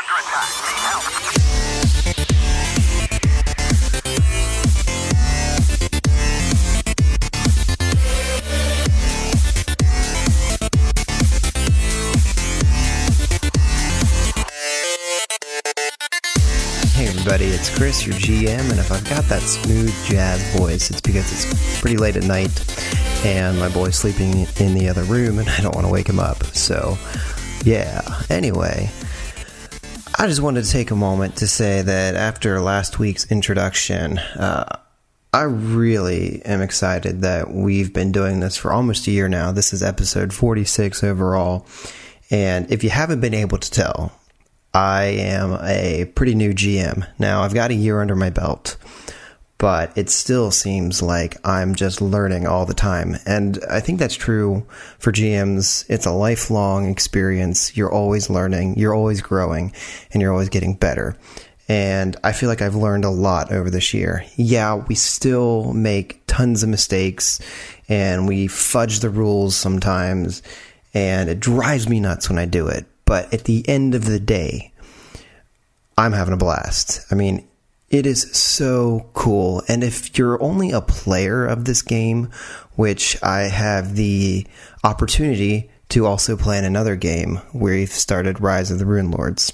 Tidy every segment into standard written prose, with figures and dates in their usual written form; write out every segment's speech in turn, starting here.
under attack. Need help. Hey everybody, it's Chris, your GM, and if I've got that smooth jazz voice, it's because it's pretty late at night, and my boy's sleeping in the other room, and I don't want to wake him up, so, yeah. Anyway, I just wanted to take a moment to say that after last week's introduction, I really am excited that we've been doing this for almost a year now. This is episode 46 overall, and if you haven't been able to tell, I am a pretty new GM. Now, I've got a year under my belt, but it still seems like I'm just learning all the time. And I think that's true for GMs. It's a lifelong experience. You're always learning, you're always growing, and you're always getting better. And I feel like I've learned a lot over this year. Yeah, we still make tons of mistakes, and we fudge the rules sometimes, and it drives me nuts when I do it. But at the end of the day, I'm having a blast. I mean, it is so cool. And if you're only a player of this game, which I have the opportunity to also play in another game, we've started Rise of the Runelords.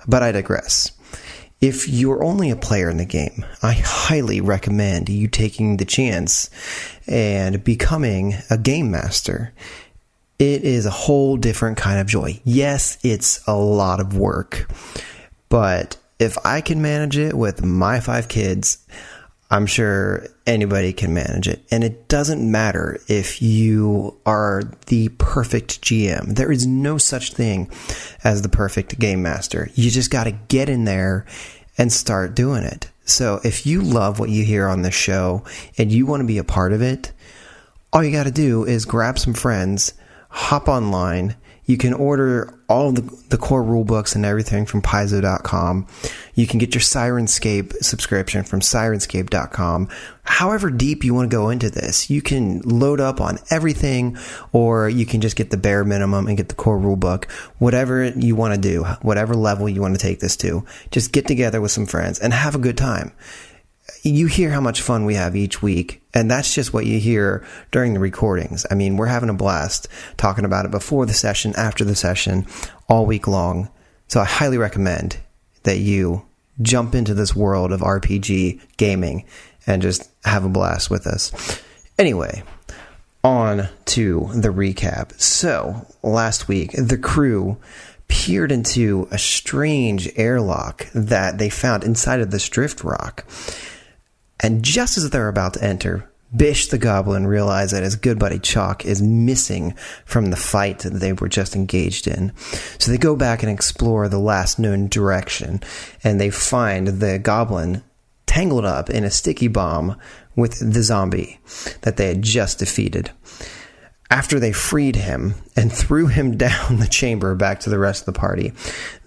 But I digress. If you're only a player in the game, I highly recommend you taking the chance and becoming a game master. It is a whole different kind of joy. Yes, it's a lot of work, but if I can manage it with my 5 kids, I'm sure anybody can manage it. And it doesn't matter if you are the perfect GM. There is no such thing as the perfect game master. You just got to get in there and start doing it. So if you love what you hear on this show and you want to be a part of it, all you got to do is grab some friends, hop online. You can order all the core rule books and everything from paizo.com. You can get your Sirenscape subscription from sirenscape.com. However deep you want to go into this, you can load up on everything, or you can just get the bare minimum and get the core rule book. Whatever you want to do, whatever level you want to take this to, just get together with some friends and have a good time. You hear how much fun we have each week, and that's just what you hear during the recordings. I mean, we're having a blast talking about it before the session, after the session, all week long. So I highly recommend that you jump into this world of RPG gaming and just have a blast with us. Anyway, on to the recap. So, last week, the crew peered into a strange airlock that they found inside of this drift rock. And just as they're about to enter, Bish the Goblin realized that his good buddy Chalk is missing from the fight that they were just engaged in. So they go back and explore the last known direction, and they find the Goblin tangled up in a sticky bomb with the zombie that they had just defeated. After they freed him and threw him down the chamber back to the rest of the party,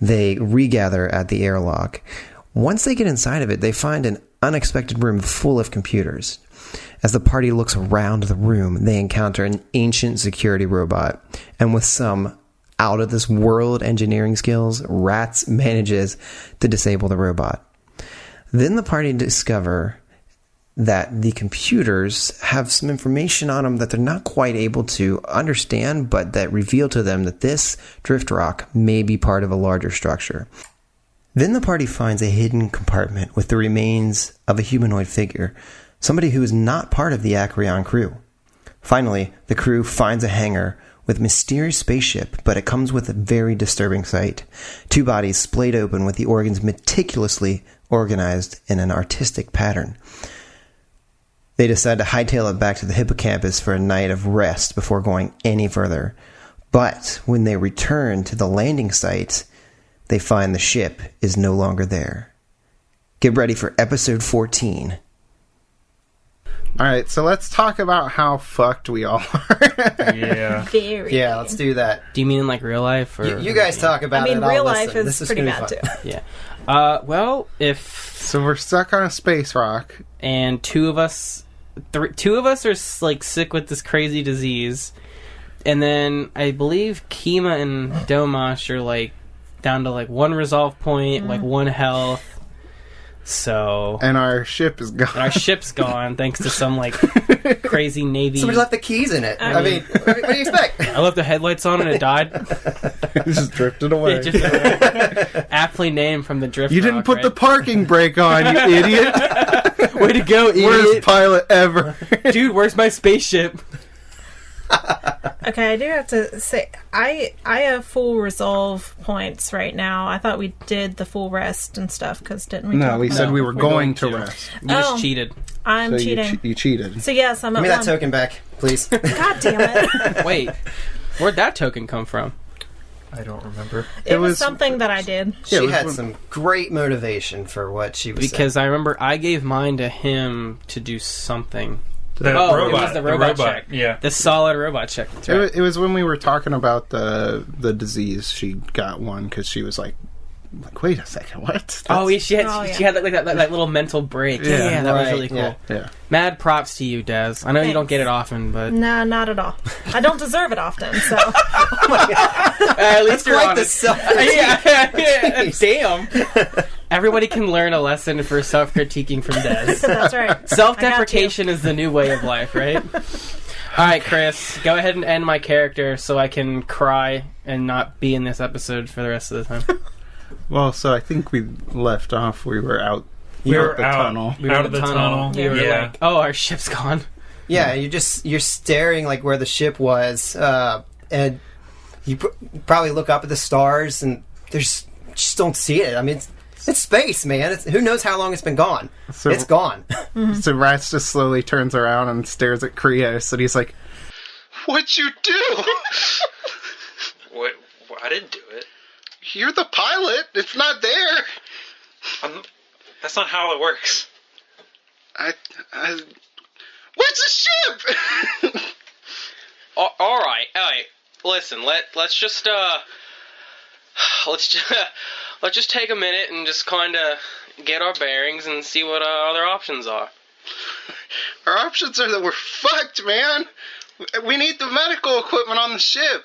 they regather at the airlock. Once they get inside of it, they find an unexpected room full of computers. As the party looks around the room, they encounter an ancient security robot, and with some out-of-this-world engineering skills, Rats manages to disable the robot. Then the party discover that the computers have some information on them that they're not quite able to understand, but that reveal to them that this drift rock may be part of a larger structure. Then the party finds a hidden compartment with the remains of a humanoid figure, somebody who is not part of the Acreon crew. Finally, the crew finds a hangar with a mysterious spaceship, but it comes with a very disturbing sight. 2 bodies splayed open with the organs meticulously organized in an artistic pattern. They decide to hightail it back to the Hippocampus for a night of rest before going any further. But when they return to the landing site, they find the ship is no longer there. Get ready for episode 14. Alright, so let's talk about how fucked we all are. Yeah. Very. Yeah, let's do that. Do you mean in like real life? Or You guys talk about it. I mean, I'll real listen. life is pretty gonna bad be too. fun. Yeah. Well, if So we're stuck on a space rock. and two of us are like sick with this crazy disease, and then I believe Kima and Domash are like down to like 1 resolve point, like 1 health. So And our ship is gone. our ship's gone thanks to some like crazy Navy. Somebody left the keys in it. I mean, what do you expect? I left the headlights on and it died. It just drifted away. It just aptly named from the drift. You didn't rock, put right? the parking brake on, you idiot. Way to go, idiot! Worst pilot ever. Dude, where's my spaceship? Okay, I do have to say, I have full resolve points right now. I thought we did the full rest and stuff, because didn't we? No, talk we about said it? we were we're going going to to. rest. You just Oh. cheated. I'm So cheating. you cheated. So yes, I'm Give at me that 1. token back, please. God damn it. Wait, where'd that token come from? I don't remember. It was was- something that I did. Yeah, it She was had when- some great motivation for what she was saying. Because I remember I gave mine to him to do something. The Oh, it robot. was the robot check. Yeah. The solid robot check. That's right. It was when we were talking about the disease. She got one because she was like, wait a second, what? Oh, yeah, she had Oh, yeah. she had like that little mental break. Yeah, Yeah, that was right, really cool. yeah. Yeah. Mad props to you, Des. I know you don't Thanks. get it often, but Nah, not at all. I don't deserve it often, so. at least you're Quite the honest. self. Yeah, damn. Everybody can learn a lesson for self-critiquing from Des. That's right. Self-deprecation is the new way of life, right? All right, Chris, go ahead and end my character so I can cry and not be in this episode for the rest of the time. Well, so I think we left off. We were out. We were the out. tunnel. We were Out in of the tunnel. We were Yeah. like, oh, our ship's gone. Yeah, you're staring like where the ship was, and you probably look up at the stars, and there's just don't see it. I mean, it's space, man. Who knows how long it's been gone? So- It's gone. So Rats just slowly turns around and stares at Krios, and he's like, "What'd you do? What? I didn't do it. You're the pilot. It's not there." That's not how it works. Where's the ship? All right. Listen, let's just let's just take a minute and just kind of get our bearings and see what our other options are. Our options are that we're fucked, man. We need the medical equipment on the ship.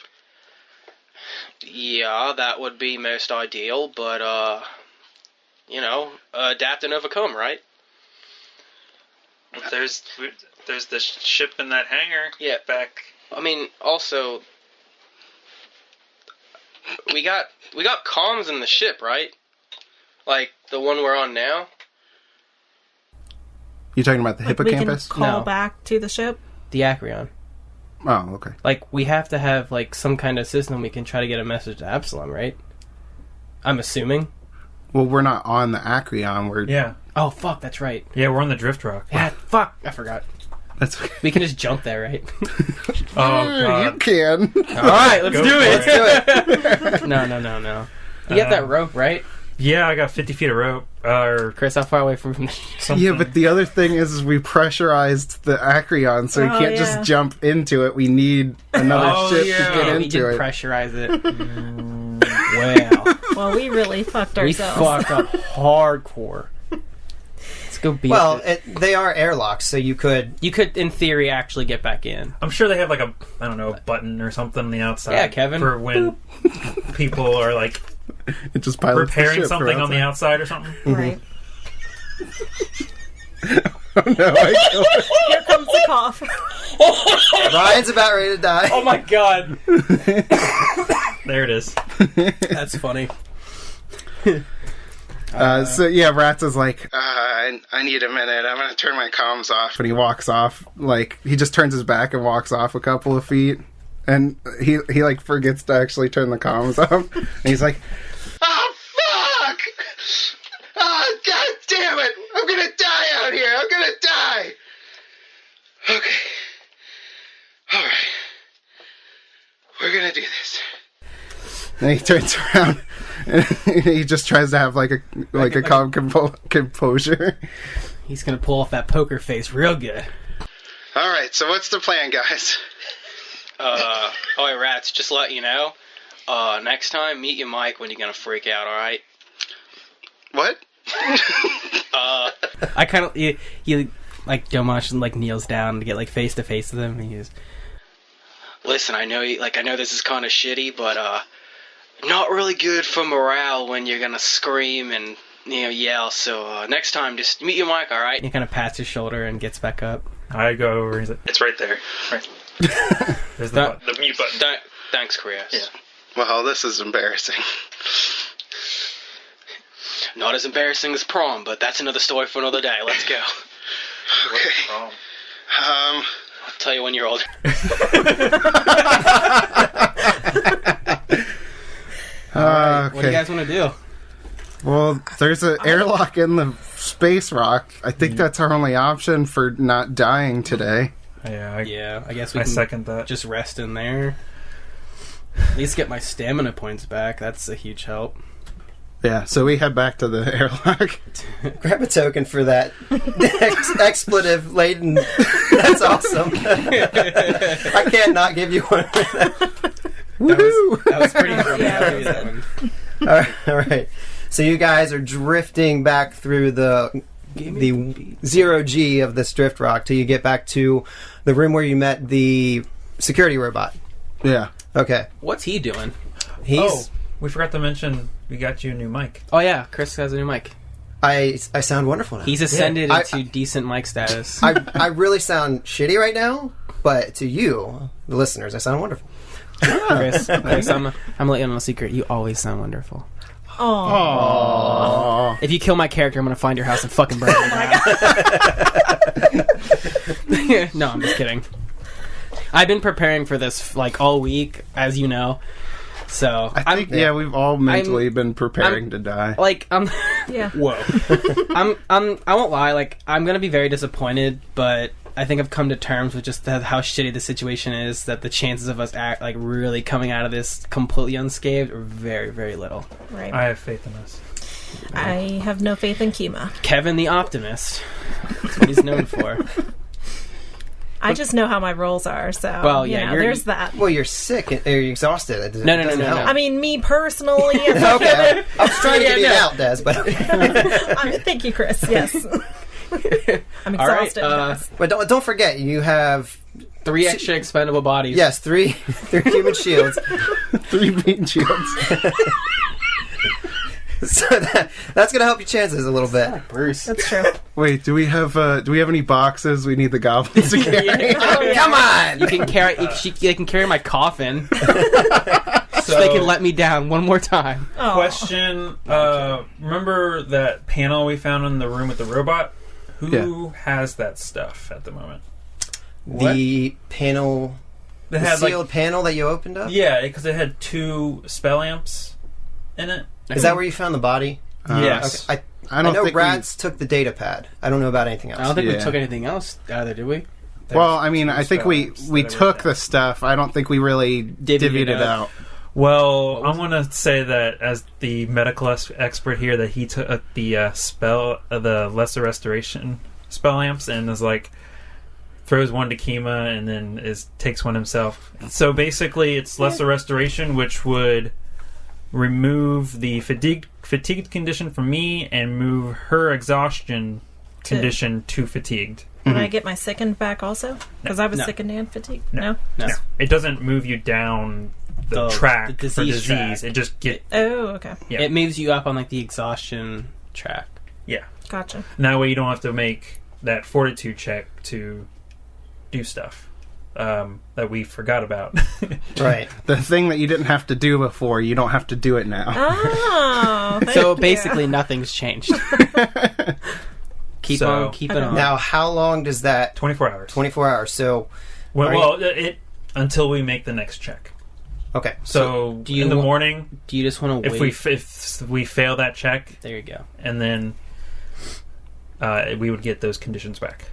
Yeah, that would be most ideal, but adapt and overcome, right? There's the ship in that hangar. Yeah. Back. I mean, also, we got comms in the ship, right? Like the one we're on now. You talking about the Like, we can hippocampus? call No. back to the ship. The Acreon. Oh, okay. Like, we have to have, like, some kind of system we can try to get a message to Absalom, right? I'm assuming. Well, we're not on the Acreon. We're Yeah. Oh, fuck, that's right. Yeah, we're on the drift rock. Yeah, fuck, I forgot. that's. We can just jump there, right? Oh, You God. can. Alright, let's Go do for it! No. You got that rope, right? Yeah, I got 50 feet of rope. Or Chris, how far away from the... something. Yeah, but the other thing is we pressurized the Acreon, so we Oh, can't yeah. just jump into it. We need another Oh, ship yeah. to get we into did it. pressurize it. Wow. Well, we really fucked We ourselves. fucked up hardcore. Let's go beat Well, it. they are airlocks, so you could. You could, in theory, actually get back in. I'm sure they have like a button or something on the outside. Yeah, Kevin. For when people are like It just pilots the repairing ship something for on the outside or something. Right. Oh, no, Here comes the cough. Ryan's about ready to die. Oh my god. There it is. That's funny. So yeah, Rats is like, I need a minute. I'm gonna turn my comms off. But he walks off. Like he just turns his back and walks off a couple of feet, and he like forgets to actually turn the comms off. And he's like, "Oh fuck! Oh god damn it! I'm gonna die out here. I'm gonna die." Okay. All right. We're gonna do this. And he turns around and he just tries to have like a calm composure. He's gonna pull off that poker face real good. All right, so what's the plan, guys? Alright, Rats, just let you know. Next time, meet your mic when you're gonna freak out, alright? What? I kind of he like Domash like kneels down to get like face to face with him. And he goes, Listen, I know this is kind of shitty, but not really good for morale when you're gonna scream and yell. So next time, just mute your mic, all right? He kind of pats his shoulder and gets back up. I go over and he's like, It's right there. Right. there's the That- button. The mute button. Thanks, Chris. Yeah. Well, this is embarrassing. Not as embarrassing as prom, but that's another story for another day. Let's go. Okay. Wrong. I'll tell you when you're older. What do you guys want to do? Well, there's an airlock in the space rock. I think that's our only option for not dying today. Yeah, I guess we I can second that. just rest in there. At least get my stamina points back. That's a huge help. Yeah, so we head back to the airlock. Grab a token for that expletive laden. That's awesome. I can't not give you one. That was pretty funny. I'll give you that one. All right. So you guys are drifting back through the 0G of this drift rock till you get back to the room where you met the security robot. Yeah. Okay. What's he doing? He's. We forgot to mention we got you a new mic. Oh yeah, Chris has a new mic. I sound wonderful now. He's ascended I- into decent mic status. I really sound shitty right now, but to you, the listeners, I sound wonderful. Chris, I'm gonna let you know a secret. You always sound wonderful. Oh, If you kill my character, I'm gonna find your house and fucking burn it down. No, I'm just kidding. I've been preparing for this like all week, as you know. So I think, we've all mentally been preparing to die. I'm yeah. whoa. I won't lie. Like, I'm gonna be very disappointed, but I think I've come to terms with just how shitty the situation is. That the chances of us really coming out of this completely unscathed are very, very little. Right. I have faith in us. I have no faith in Kima. Kevin the Optimist. That's what he's known for. I just know how my rolls are, so Well, yeah, you're- there's that. Well, you're sick and you're exhausted. It No. doesn't help. I mean, me personally. Okay, I was trying to get it no. out, Des, but Thank you, Chris. Yes. I'm All right, exhausted. guys. but don't forget you have 3 extra expendable bodies. yes three human shields. 3 beam shields. So that's gonna help your chances a little bit. Bruce. That's true. Wait, do we have any boxes we need the goblins to carry? Oh, yeah. Come on! You can carry. They can carry my coffin, so they can let me down one more time. Oh. Question: remember that panel we found in the room with the robot? Who has that stuff at the moment? The panel, It the had sealed panel that you opened up. yeah, because it had 2 spell amps in it. Is that where you found the body? Yes. Okay. I I don't know think Rats took the data pad. I don't know about anything else. I don't think we Yeah. took anything else out of there, did we? Well, I mean, I think we spell amps that I wrote took down. the stuff. I don't think we really divvied it out. Well, I'm going to say that as the medical expert here, that he took the the lesser restoration spell amps and is like throws one to Kima and then takes one himself. So basically, it's lesser restoration, which would remove the fatigued condition from me and move her exhaustion condition to fatigued. Can I get my sickened back also? Because I was No. sickened and fatigued. No. No. No, it doesn't move you down the track the for disease disease. track. It just get Oh, okay. Yeah. It moves you up on like the exhaustion track. yeah. Gotcha. And that way you don't have to make that fortitude check to do stuff that we forgot about. Right. The thing that you didn't have to do before, you don't have to do it now. Oh, thank So you. basically, nothing's changed. Keep So- on keeping Okay. on. Now, how long does that? 24 hours. 24 hours. So, Well, Are you- well, it until we make the next check. okay. So do you in the wa- morning, Do you just want to if wait? if we fail that check, There you go. and then we would get those conditions back.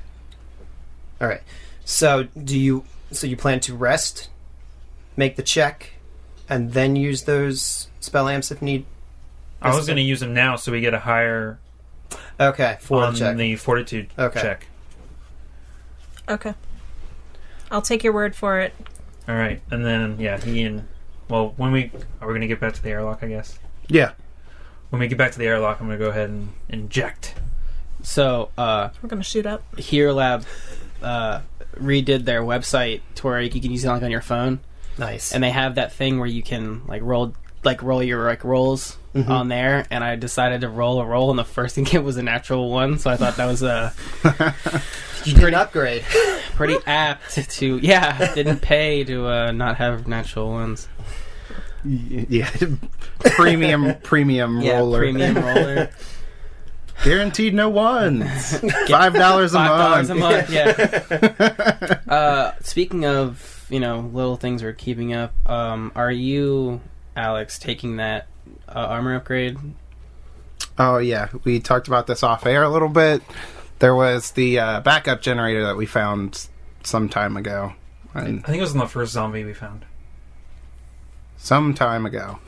All right. So, you plan to rest, make the check, and then use those spell amps if need? I was going to use them now, so we get a higher Okay, for on the check. the fortitude Okay. check. Okay. I'll take your word for it. All right, and then when we are we going to get back to the airlock? I guess Yeah. when we get back to the airlock, I'm going to go ahead and inject. So, We're gonna shoot up. Hero Lab redid their website to where you can use it like on your phone, Nice. and they have that thing where you can like roll like roll your like rolls on there, and I decided to roll a roll, and the first thing it was a natural one. So I thought that was You did an upgrade. pretty apt to didn't pay to not have natural ones. Yeah, premium roller. Premium roller. Guaranteed no ones. $5 a month. Yeah. Speaking of, little things we're keeping up, are you, Alex, taking that armor upgrade? Oh, yeah. We talked about this off air a little bit. There was the backup generator that we found some time ago. I think it was in the first zombie we found. Some time ago.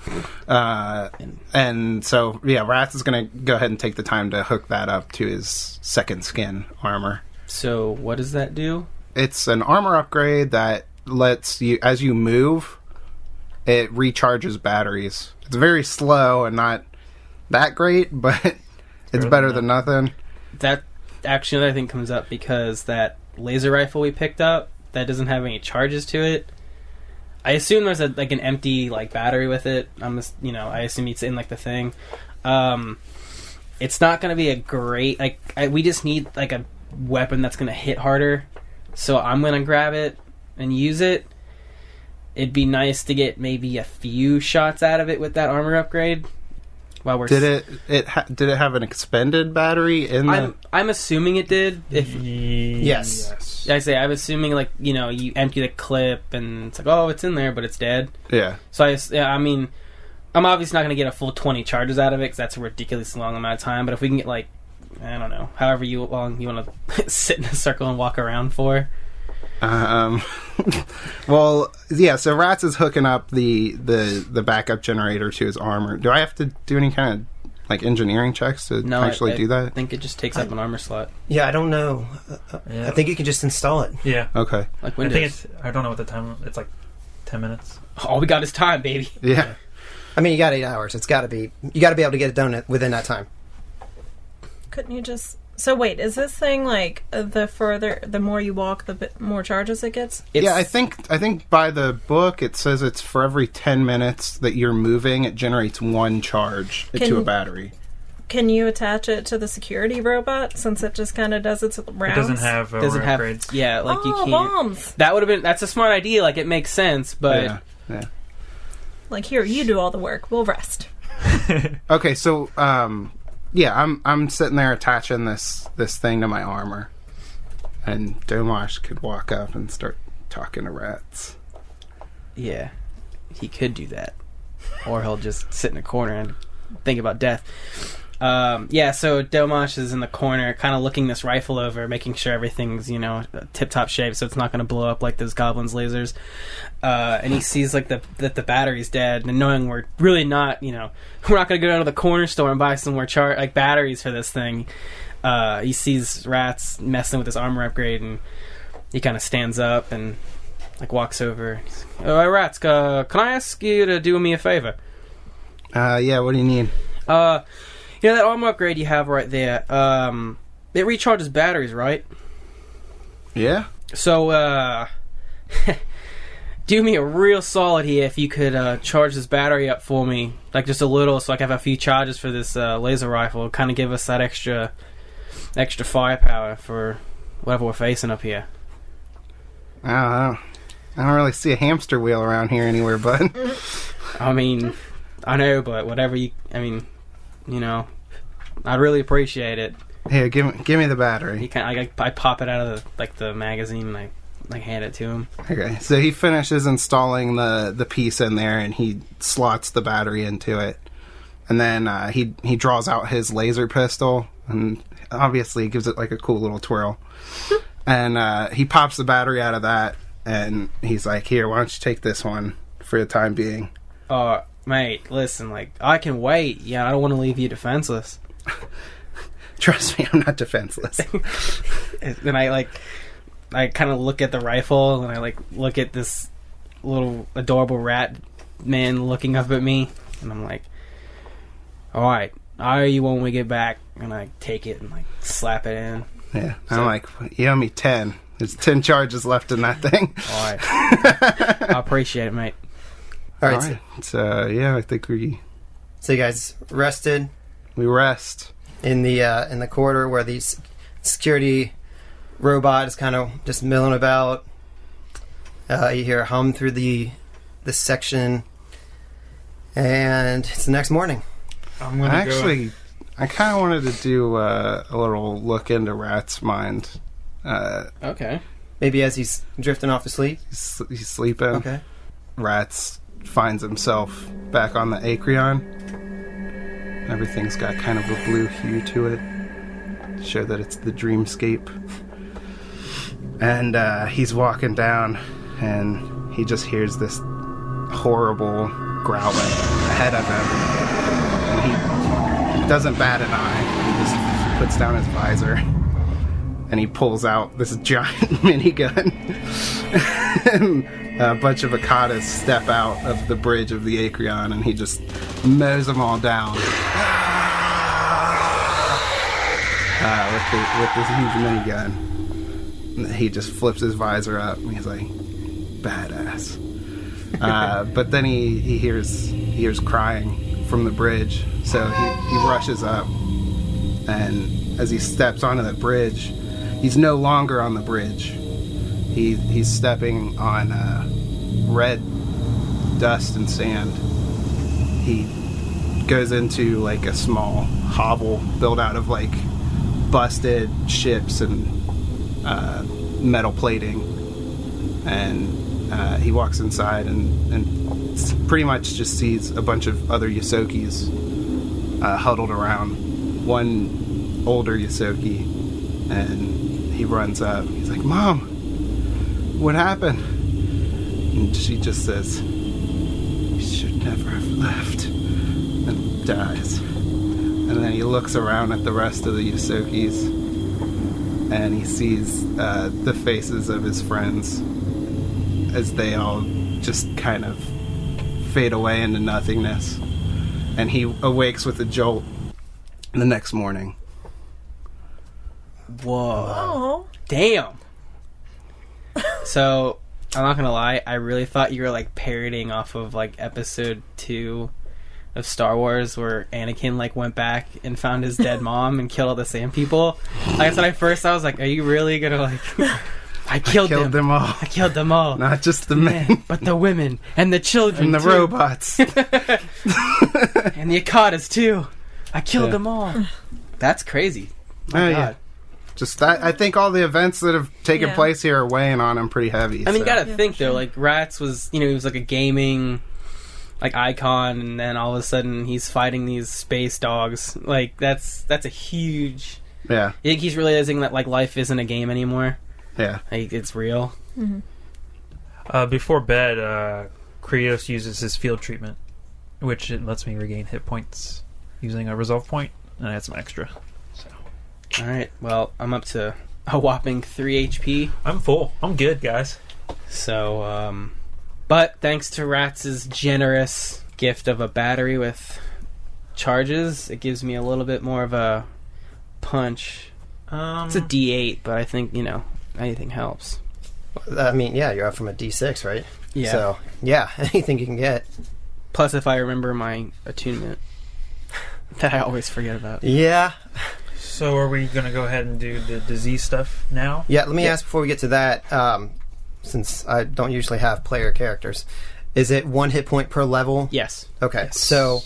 And so, Rats is going to go ahead and take the time to hook that up to his second skin armor. So, what does that do? It's an armor upgrade that lets you, as you move, it recharges batteries. It's very slow and not that great, but it's better than nothing. That actually, another thing comes up because that laser rifle we picked up, that doesn't have any charges to it. I assume there's an empty battery with it. I assume it's in the thing. It's not going to be a great we just need a weapon that's going to hit harder. So I'm going to grab it and use it. It'd be nice to get maybe a few shots out of it with that armor upgrade. While we're did it have an expended battery in the? I'm assuming it did. Yes. I say I'm assuming you empty the clip and it's it's in there, but it's dead. Yeah. So I'm obviously not going to get a full 20 charges out of it because that's a ridiculously long amount of time. But if we can get I don't know, however long you want to sit in a circle and walk around for. Well, yeah. So Rats is hooking up the backup generator to his armor. Do I have to do any kind of engineering checks to actually do that? I think it just takes up an armor slot. Yeah, I don't know. I think you can just install it. Yeah. Okay. Like I Windows. think I don't know what the time. It's 10 minutes. All we got is time, baby. Yeah. I mean, you got 8 hours. You got to be able to get it done within that time. Couldn't you just... So wait, is this thing the more you walk, the more charges it gets? Yeah, I think by the book it says it's for every 10 minutes that you're moving, it generates 1 charge to a battery. Can you attach it to the security robot since it just kind of does its rounds? It doesn't have upgrades. Yeah, you can't. Bombs. That's a smart idea. It makes sense, but yeah. Here, you do all the work. We'll rest. Okay, so I'm sitting there attaching this thing to my armor, and Domash could walk up and start talking to Rats. Yeah, he could do that, or he'll just sit in a corner and think about death. So Domash is in the corner, kind of looking this rifle over, making sure everything's tip-top shape, so it's not going to blow up like those goblins' lasers. And he sees that the battery's dead, and knowing we're really not, we're not going to go down to the corner store and buy some more batteries for this thing. He sees Rats messing with his armor upgrade, and he kind of stands up and walks over. He's like, Rats, can I ask you to do me a favor? Yeah. What do you need? That armor upgrade you have right there, it recharges batteries, right? Yeah. So, do me a real solid here if you could charge this battery up for me, just a little, so I can have a few charges for this laser rifle. Kind of give us that extra firepower for whatever we're facing up here. I don't really see a hamster wheel around here anywhere, bud. I mean, I know, but whatever I'd really appreciate it. Here, give me the battery. I pop it out of the magazine and I hand it to him. Okay, so he finishes installing the piece in there, and he slots the battery into it, and then he draws out his laser pistol, and obviously he gives it a cool little twirl, and he pops the battery out of that, and he's like, "Here, why don't you take this one for the time being?" Mate, listen, I can wait. Yeah, I don't want to leave you defenseless. Trust me, I'm not defenseless. And I kind of look at the rifle, and I look at this little adorable rat man looking up at me, and I'm like, alright, I owe you when we get back. And I take it and slap it in. Yeah, I'm like, you owe me 10. There's 10 charges left in that thing. Alright. I appreciate it, mate. All right. All right. So yeah, I think we So you guys rested rest. in the corridor where the security robot is kind of just milling about. You hear a hum through the section, and it's the next morning. I'm gonna I kind of wanted to do a little look into Rat's mind. Okay. Maybe as he's drifting off to sleep. He's sleeping. Okay. Rats finds himself back on the Acreon. Everything's got kind of a blue hue to it. Show that it's the dreamscape. And he's walking down, and he just hears this horrible growling ahead of him. And he doesn't bat an eye. He just puts down his visor, and he pulls out this giant minigun. And a bunch of Akatas step out of the bridge of the Acreon, and he just mows them all down with this huge minigun. And he just flips his visor up, and he's like, badass. But then he hears crying from the bridge, so he rushes up, and as he steps onto the bridge, he's no longer on the bridge. He's stepping on red dust and sand. He goes into like a small hovel built out of like busted ships and metal plating, and he walks inside and pretty much just sees a bunch of other Yosokis huddled around one older Yosoki, and he runs up. He's like, "Mom, what happened?" And she just says, "You should never have left," and dies. And then he looks around at the rest of the Yosokis, and he sees the faces of his friends as they all just kind of fade away into nothingness. And he awakes with a jolt the next morning. Whoa. Oh. Damn. So, I'm not gonna lie, I really thought you were like parroting off of like episode 2 of Star Wars where Anakin like went back and found his dead mom and killed all the sand people. Like I said, at first I was like, are you really gonna like I killed them all. I killed them all. Not just the men, but the women and the children and the too. robots. And the Akatas too. I killed them all. That's crazy. My God. Yeah. Just I think all the events that have taken place here are weighing on him pretty heavy. I mean, you gotta Yeah, think for sure. though, like Rats was, he was like a gaming like icon, and then all of a sudden he's fighting these space dogs. Like that's a huge. Yeah. I think he's realizing that like life isn't a game anymore. Yeah. Like it's real. Before bed, Krios uses his field treatment, which it lets me regain hit points using a resolve point, and I had some extra. So All right. Well, I'm up to a whopping 3 HP. I'm full. I'm good, guys. So, but thanks to Rats's generous gift of a battery with charges, it gives me a little bit more of a punch. It's a D8, but I think, anything helps. I mean, yeah, you're up from a D6, right? Yeah. So, yeah, anything you can get. Plus, if I remember my attunement that I always forget about. Yeah. So are we going to go ahead and do the disease stuff now? Yeah, let me ask before we get to that, since I don't usually have player characters, is it 1 hit point per level? Yes. Okay, Yes. so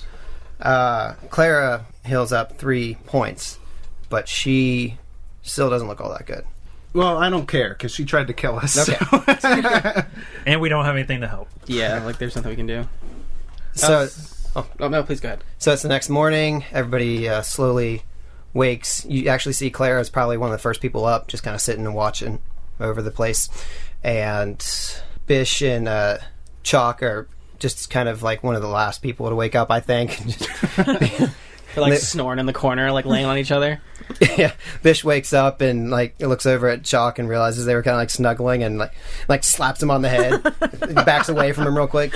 Clara heals up 3 points, but she still doesn't look all that good. Well, I don't care because she tried to kill us. Okay. So. And we don't have anything to help. Yeah, like there's nothing we can do. So, Oh, no, please go ahead. so it's the next morning. Everybody slowly wakes. You actually see Clara is probably one of the first people up, just kind of sitting and watching over the place. And Bish and Chalk are just kind of like one of the last people to wake up, I think. They're like snoring in the corner, like laying on each other. Yeah, Bish wakes up and like looks over at Chalk and realizes they were kind of like snuggling, and like slaps him on the head, backs away from him real quick.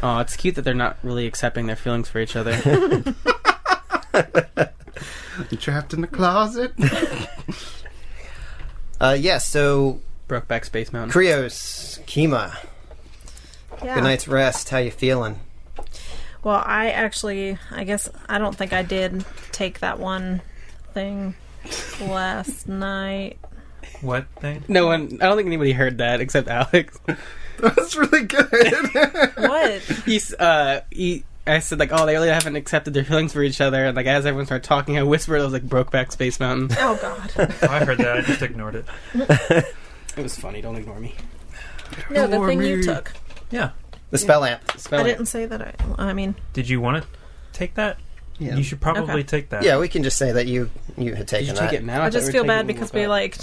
Oh, it's cute that they're not really accepting their feelings for each other. You trapped in the closet. Yeah, so Brokeback Space Mountain. Krios, Kima, Yeah. Good night's rest. How you feeling? Well, I guess I don't think I did take that one thing last night. What thing? No one. I don't think anybody heard that except Alex. That's really good. What? I said like, oh, they really haven't accepted their feelings for each other, and like as everyone started talking, I whispered, I was like, Brokeback Space Mountain. Oh God. I heard that. I just ignored it. It was funny. Don't ignore me. No, the thing you took. Yeah. The spell amp. I didn't say that. I mean, Did you want to take that? Yeah. You should probably Okay. take that. Yeah, we can just say that you had Did taken you that. take it now? I thought just we were feel taking bad it when because we we woke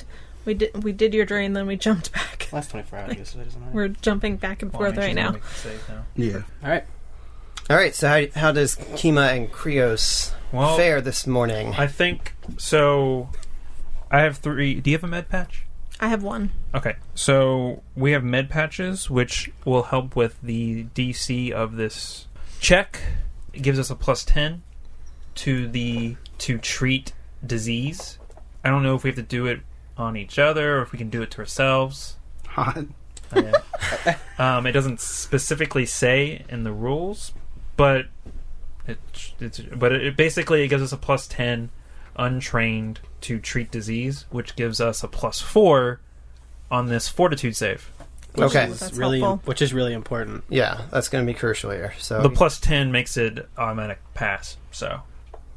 up. we did your turn, then we jumped back. Last 24 hours, so it doesn't matter. We're jumping back and Well, forth I right mean, she's now. gonna make a save now. Yeah. All right. All right, so how does Kima and Krios Well, fare this morning? I think so. I have 3. Do you have a med patch? I have one. Okay, so we have med patches, which will help with the DC of this check. It gives us a +10 to treat disease. I don't know if we have to do it on each other or if we can do it to ourselves. Hot. It doesn't specifically say in the rules, but it basically gives us a +10 untrained to treat disease, which gives us a +4 on this fortitude save. Okay. That's really, helpful. which is really important. Yeah, that's going to be crucial here. So The +10 makes it automatic pass, so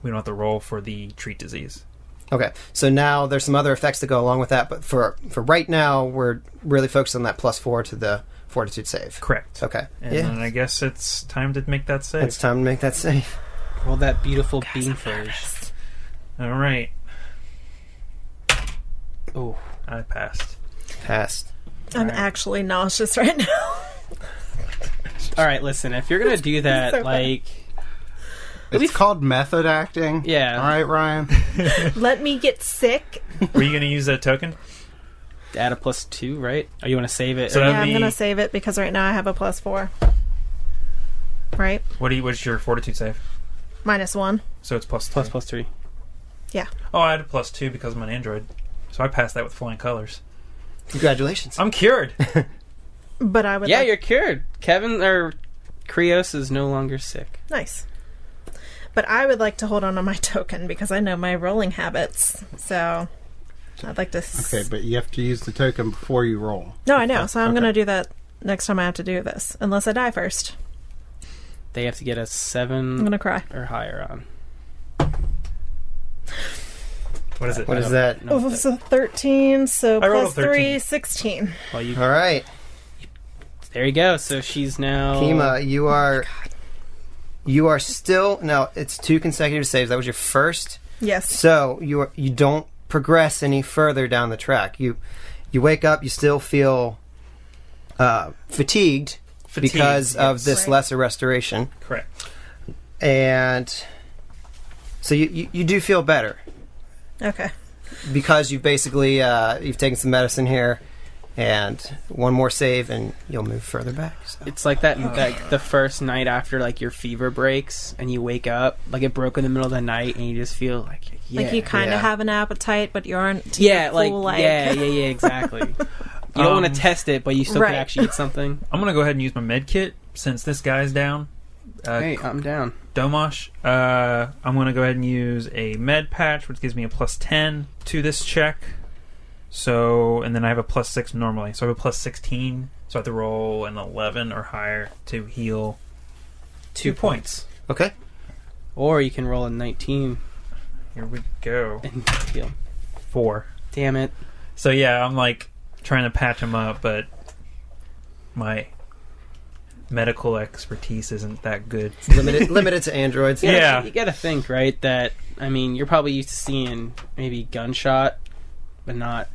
we don't have to roll for the treat disease. okay, so now there's some other effects that go along with that, but for right now, we're really focused on that +4 to the fortitude save. Correct. Okay. And then I guess it's time to make that save. It's time to make that save. Roll that beautiful bean footage. All right. Oh, I passed. Passed. I'm Alright. actually nauseous right now. all right. Listen, if you're gonna do that, So bad. like, It's called method acting. Yeah. All right, Ryan. Let me get sick. Were you going to use that token? add a +2, right? Or you want to save it? So Or- that'd Yeah, I'm be- gonna save it because right now I have a +4. Right? What's your fortitude save? -1. So it's +3. +3. Yeah. Oh, I had a +2 because I'm an android. So I passed that with flying colors. Congratulations. I'm cured. But I would Yeah, like- you're cured. Kevin or Krios is no longer sick. Nice. But I would like to hold on to my token because I know my rolling habits. So I'd like to... Okay, but you have to use the token before you roll. No, I know. So I'm Okay. going to do that next time I have to do this. Unless I die first. They have to get a I'm 7 going to cry. or higher on. What is it? What is that? Oh, so 13, so I rolled a plus 3, 13. 16. Well, you All right, there you go. So she's now Kima, you are still no. It's 2 consecutive saves. That was your first. Yes. So you don't progress any further down the track. You wake up. You still feel fatigued because of this Right. lesser restoration, Correct. and so you do feel better Okay. because you've basically you've taken some medicine here, and one more save, and you'll move further back. So. It's like that, like the first night after like your fever breaks and you wake up, like it broke in the middle of the night, and you just feel like Like you kind of yeah. have an appetite, but you aren't. yeah, full, like yeah, exactly. You don't want to test it, but you still Right. can actually eat something. I'm going to go ahead and use my med kit since this guy's down. Hey, I'm down. Domosh. I'm going to go ahead and use a med patch, which gives me a +10 to this check. So, and then I have a +6 normally. So I have a +16. So I have to roll an 11 or higher to heal 2 points. Okay. Or you can roll a 19 Here we go. and heal. 4. Damn it. So yeah, I'm like trying to patch him up, but my medical expertise isn't that good. Limited to androids. Yeah. You gotta think, right, that, I mean, you're probably used to seeing maybe gunshot, but not,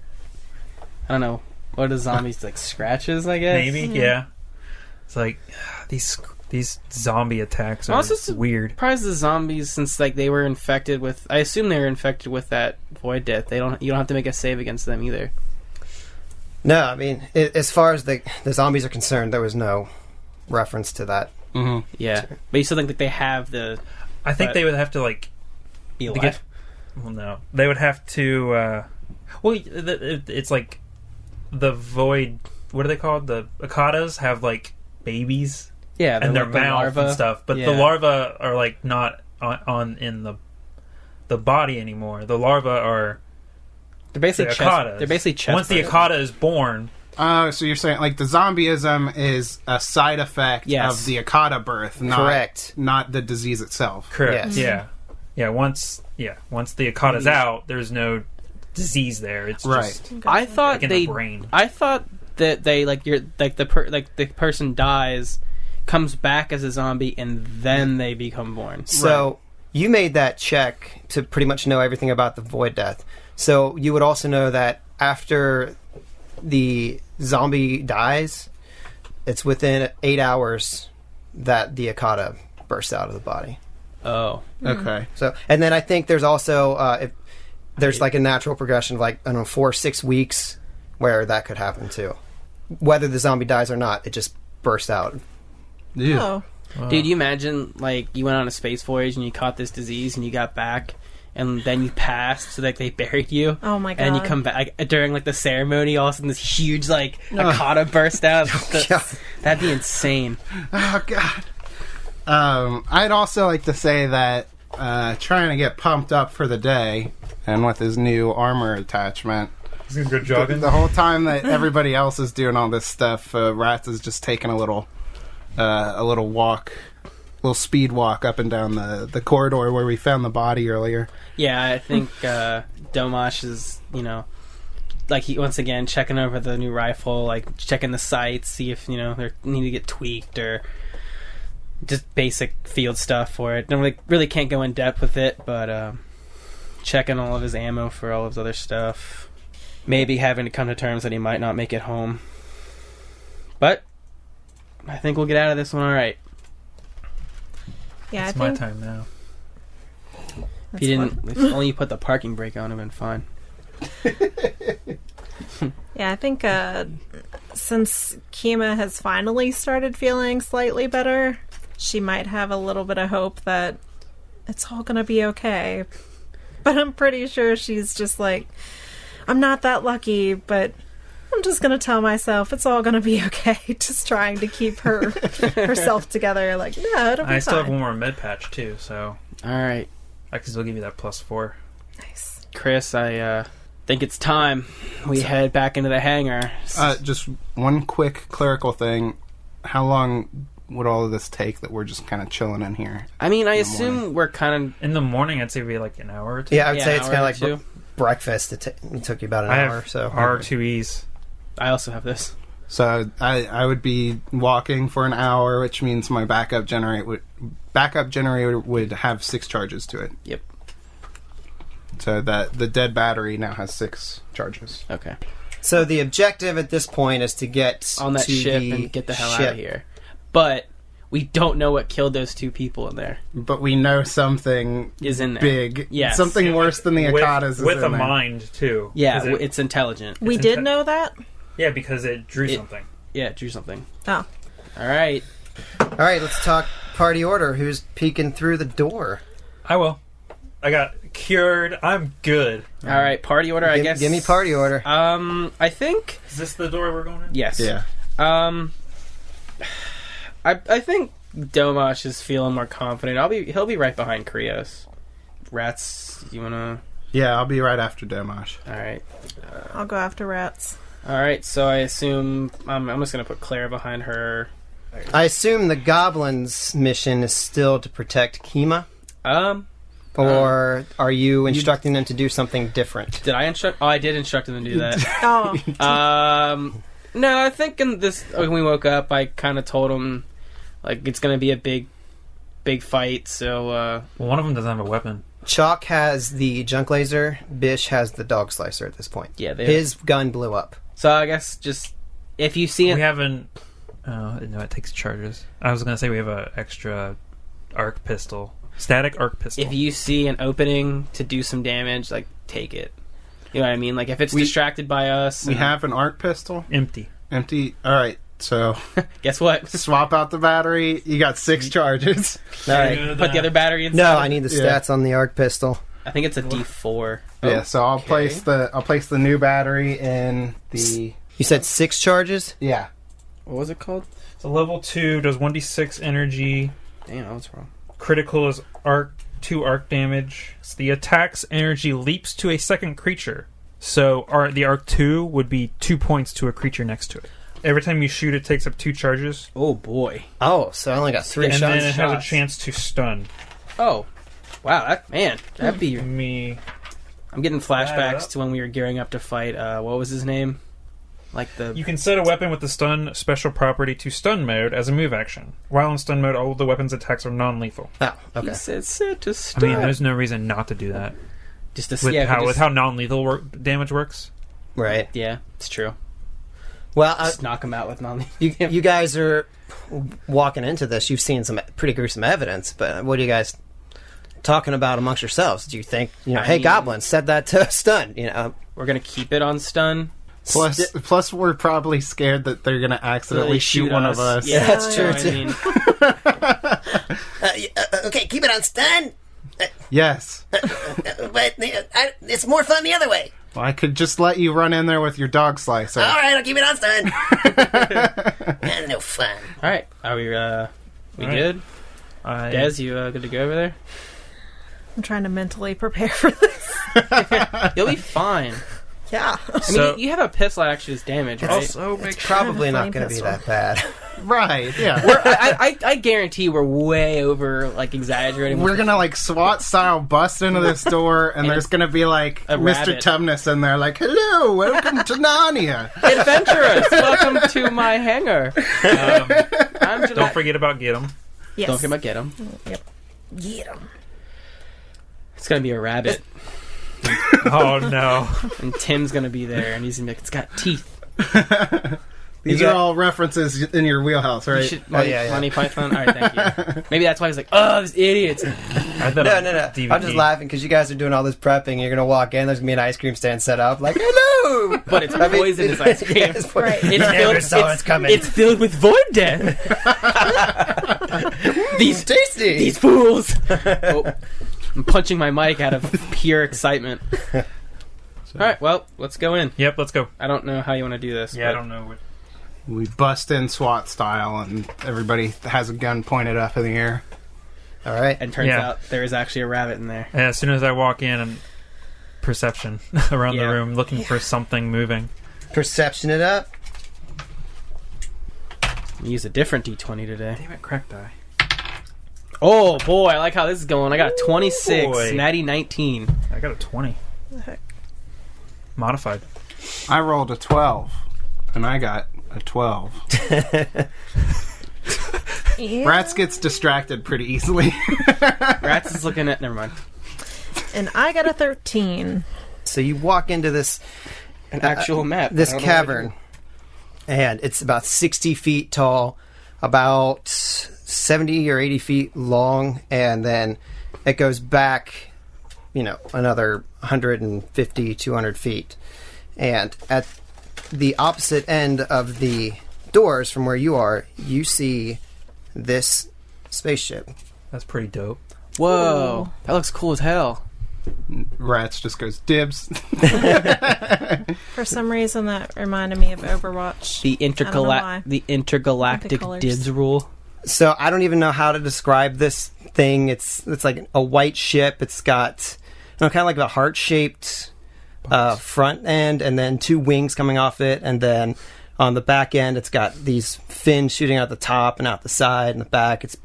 I don't know, what are zombies, like scratches, I guess? Maybe, yeah. It's like these zombie attacks are Also, it's weird. Surprised the zombies, since like they were infected with, I assume they were infected with that void death. You don't have to make a save against them either. No, I mean, as far as the zombies are concerned, there was no reference to that. Mm-hmm. Yeah, but you still think that they have the I think But- they would have to like be to alive? get. Well, no, they would have to. Well, it's like the void. What are they called? The Akatas have like babies Yeah, and their like the mouth larva. and stuff, but the larvae are like not on in the body anymore. The larvae are They're basically Akatas. They're basically chest Once the bursters. Akata is born, So you're saying like the zombieism is a side effect Yes. of the Akata birth, Correct. not the disease itself. correct? Yes. Yeah. Once the Akata's out, there's no disease there. It's Right. just I thought like in they. the brain. I thought that they the person dies, comes back as a zombie, and then they become born. So you made that check to pretty much know everything about the void death. So you would also know that after the zombie dies, it's within 8 hours that the Akata bursts out of the body. Oh, Okay. So, and then I think there's also if there's like a natural progression of like, I don't know, 4 or 6 weeks where that could happen too. Whether the zombie dies or not, it just bursts out. Yeah. Oh, dude, you imagine like you went on a space voyage and you caught this disease and you got back. And then you passed, so like they buried you. Oh my And you God. come back during like the ceremony. All of a sudden, this huge like Akata burst out. Yeah. That'd be insane. Oh God. I'd also like to say that trying to get pumped up for the day, and with his new armor attachment, He's gonna go jogging. the whole time that everybody else is doing all this stuff, Rats is just taking a little walk, little speed walk up and down the corridor where we found the body earlier. Yeah, I think Domash is, like he once again checking over the new rifle, like checking the sights, see if they need to get tweaked or just basic field stuff for it. Don't really can't go in depth with it, but checking all of his ammo for all of his other stuff. Maybe having to come to terms that he might not make it home. But I think we'll get out of this one all right. yeah, It's I my think time now. If you didn't, if only you put the parking brake on, it'd been fine. Yeah, I think since Kima has finally started feeling slightly better, she might have a little bit of hope that it's all gonna be okay. But I'm pretty sure she's just like, I'm not that lucky, but I'm just gonna tell myself it's all gonna be okay. Just trying to keep herself together. Like, no, it'll be I still have fine. one more med patch too, so All right, I can still give you that +4. Nice. Chris, I think it's time we head back into the hangar. Just one quick clerical thing. How long would all of this take that we're just kind of chilling in here? I mean, I in the assume morning. we're kind In the morning, I'd say it'd be like an hour or two. Yeah, I would Yeah, say an it's hour kind or of two. like breakfast. It took you about an I hour have or so. R2Es. of. I also have this. So I would be walking for an hour, which means my backup generator would have 6 charges to it. Yep. So that the dead battery now has 6 charges. Okay. So the objective at this point is to get On that to ship the and get the hell out ship. of here. But we don't know what killed those 2 people in there. But we know something Is in there. big, Yes. something worse than the Akatas is with in a there. mind too. Yeah, 'Cause it's intelligent. We It's did inte- know that? Yeah, because it drew It- something. Yeah, drew something. Oh. All right. All right, let's talk party order. Who's peeking through the door? I will. I got cured. I'm good. All right, party order, I guess. Give me party order. I think... Is this the door we're going in? Yes. Yeah. I think Domash is feeling more confident. He'll be right behind Krios. Rats, you wanna? Yeah, I'll be right after Domash. All right. I'll go after Rats. All right. So I assume I'm just gonna put Claire behind her. I assume the goblins' mission is still to protect Kima, or are you instructing them to do something different? Did I instruct? Oh, I did instruct them to do that. Oh. No, I think in this when we woke up, I kind of told them like it's gonna be a big fight. So Well, one of them doesn't have a weapon. Chalk has the junk laser. Bish has the dog slicer at this point. yeah, His gun blew up. So I guess just if you see We it, haven't. No, it takes charges. I was gonna say we have a extra arc pistol, static arc pistol. if you see an opening to do some damage, like take it. You know what I mean? Like if it's distracted by us, We and- have an arc pistol. empty. Empty. All right. So Guess what? swap out the battery. You got 6 charges. All right. Put the other battery inside. No, I need the Yeah. stats on the arc pistol. I think it's a D4. Yeah. So I'll Okay. place the new battery in the. You said 6 charges? Yeah. What was it called? So level 2 does 1d6 energy. Damn, what's wrong? Critical is 2 arc damage. So the attack's energy leaps to a second creature. So the arc 2 would be 2 points to a creature next to it. Every time you shoot, it takes up 2 charges. Oh boy! Oh, so I only got 3 And shots. then it has a chance to stun. Oh, wow! That'd be Me. I'm getting flashbacks to when we were gearing up to fight. What was his name? You can set a weapon with the stun special property to stun mode as a move action. While in stun mode, all of the weapon's attacks are non-lethal. Oh, okay. He said set to stun. I mean, there's no reason not to do that. Just to With how non-lethal damage works. Right. Yeah, it's true. Well, Just knock him out with non-lethal. you guys are walking into this. You've seen some pretty gruesome evidence, but what are you guys talking about amongst yourselves? Do you think, hey, goblins, set that to stun? We're gonna keep it on stun. Plus, we're probably scared that they're going to accidentally shoot one of us. Yeah, that's true, too. Okay, keep it on stun. Yes. But it's more fun the other way. Well, I could just let you run in there with your dog slicer. All right, I'll keep it on stun. No fun. All right, are we good? Des, you good to go over there? I'm trying to mentally prepare for this. You'll be fine. Yeah. I mean, you have a pistol that actually does damage, right? It's probably not going to be that bad. Right, yeah. I guarantee we're way over, exaggerating. We're going to, SWAT style bust into this door, and there's going to be, a Mr. rabbit. Tumnus in there, hello, welcome to Narnia. Adventurers, welcome to my hangar. Don't forget about Get 'em. Yes. Don't forget about get 'em. Yep. Get 'em. It's gonna be a rabbit, Oh, no. and Tim's gonna be there, and he's gonna be like, it's got teeth. These are all references in your wheelhouse, right? Monty Python. All right, thank you. Maybe that's why he's like, oh, these idiots. No. I'm just laughing because you guys are doing all this prepping. You're going to walk in. There's going to be an ice cream stand set up. Hello! But it's poisonous ice cream. Yeah, it's Right. it's coming. It's filled with void death. These tasty. These fools. Oh, I'm punching my mic out of pure excitement. All right, well, let's go in. Yep, let's go. I don't know how you want to do this. Yeah, I don't know. We bust in SWAT style, and everybody has a gun pointed up in the air. All right. And turns out there is actually a rabbit in there. And as soon as I walk in, and perception around the room, looking for something moving. Perception it up. Use a different D20 today. Damn it, crack die. Oh boy, I like how this is going. I got a 26, boy. natty 19. I got a 20. The heck? Modified. I rolled a 12, and I got a 12. Yeah. Rats gets distracted pretty easily. Rats is looking at. Never mind. And I got a 13. So you walk into this An actual map. this I don't know cavern, and it's about 60 feet tall, about 70 or 80 feet long, and then it goes back, another 150, 200 feet. And at the opposite end of the doors from where you are, you see this spaceship. That's pretty dope. Whoa, that looks cool as hell. Rats just goes, dibs. For some reason, that reminded me of Overwatch. The I don't know why. intergalactic The colours. dibs rule. So I don't even know how to describe this thing. It's like a white ship. It's got kind of like a heart-shaped front end, and then 2 wings coming off it, and then on the back end, it's got these fins shooting out the top and out the side and the back. It's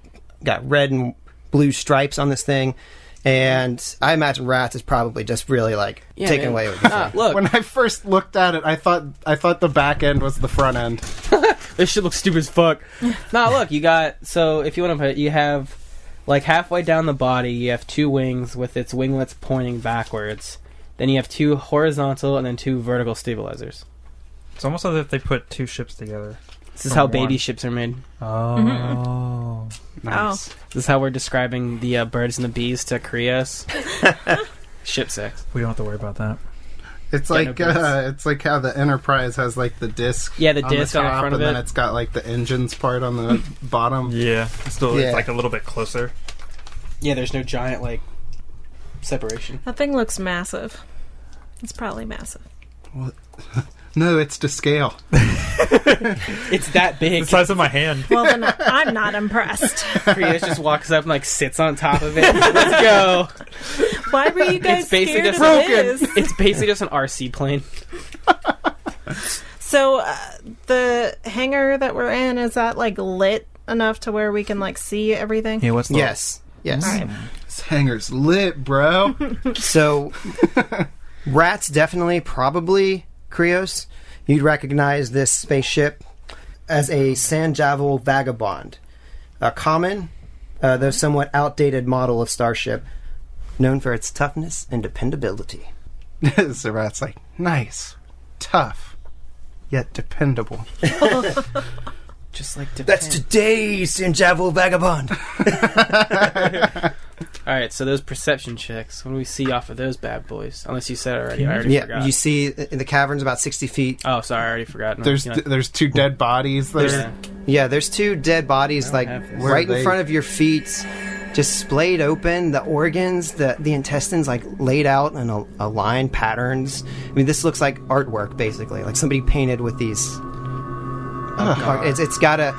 got red and blue stripes on this thing. And I imagine Rats is probably just really taken away with this thing. Look, When I first looked at it, I thought the back end was the front end. this shit looks stupid as fuck. Nah, look, you got. So if you want to put it, you have halfway down the body, you have 2 wings with its winglets pointing backwards. Then you have 2 horizontal and then 2 vertical stabilizers. It's almost as if they put 2 ships together. This is how baby ships are made. Oh. Nice. This is how we're describing the birds and the bees to Krios. Ship sex. We don't have to worry about that. It's Yeah, like no it's like how the Enterprise has the disc. Yeah, the disc on the top, front of and it. then it's got the engines part on the bottom. Yeah. Still, Yeah. it's a little bit closer. Yeah, there's no giant separation. That thing looks massive. It's probably massive. No, it's to scale. It's that big. The size of my hand. Well, then I'm not impressed. Krios just walks up and like sits on top of it. Let's go. Why were you guys It's basically scared just of this? It's basically just an RC plane. So the hangar that we're in, is that like lit enough to where we can like see everything? Yeah, what's the Yes. Yes. All right. This hangar's lit, bro. So, rats definitely, probably, Krios. You'd recognize this spaceship as a Sanjavel Vagabond. A common, though somewhat outdated model of starship, known for its toughness and dependability. So Rat's like, nice, tough, yet dependable. Just like That's today's Sanjavel Vagabond. All right, so those perception checks. What do we see off of those bad boys? Unless you said it already. I already Yeah, forgot. you see in the caverns about 60 feet. Oh, sorry, I already forgot. No, There's two dead bodies. There's two dead bodies, like have this. right Where are in they? front of your feet, just splayed open. The organs, the intestines, like laid out in a line, patterns. I mean, this looks like artwork, basically, like somebody painted with these. It's got a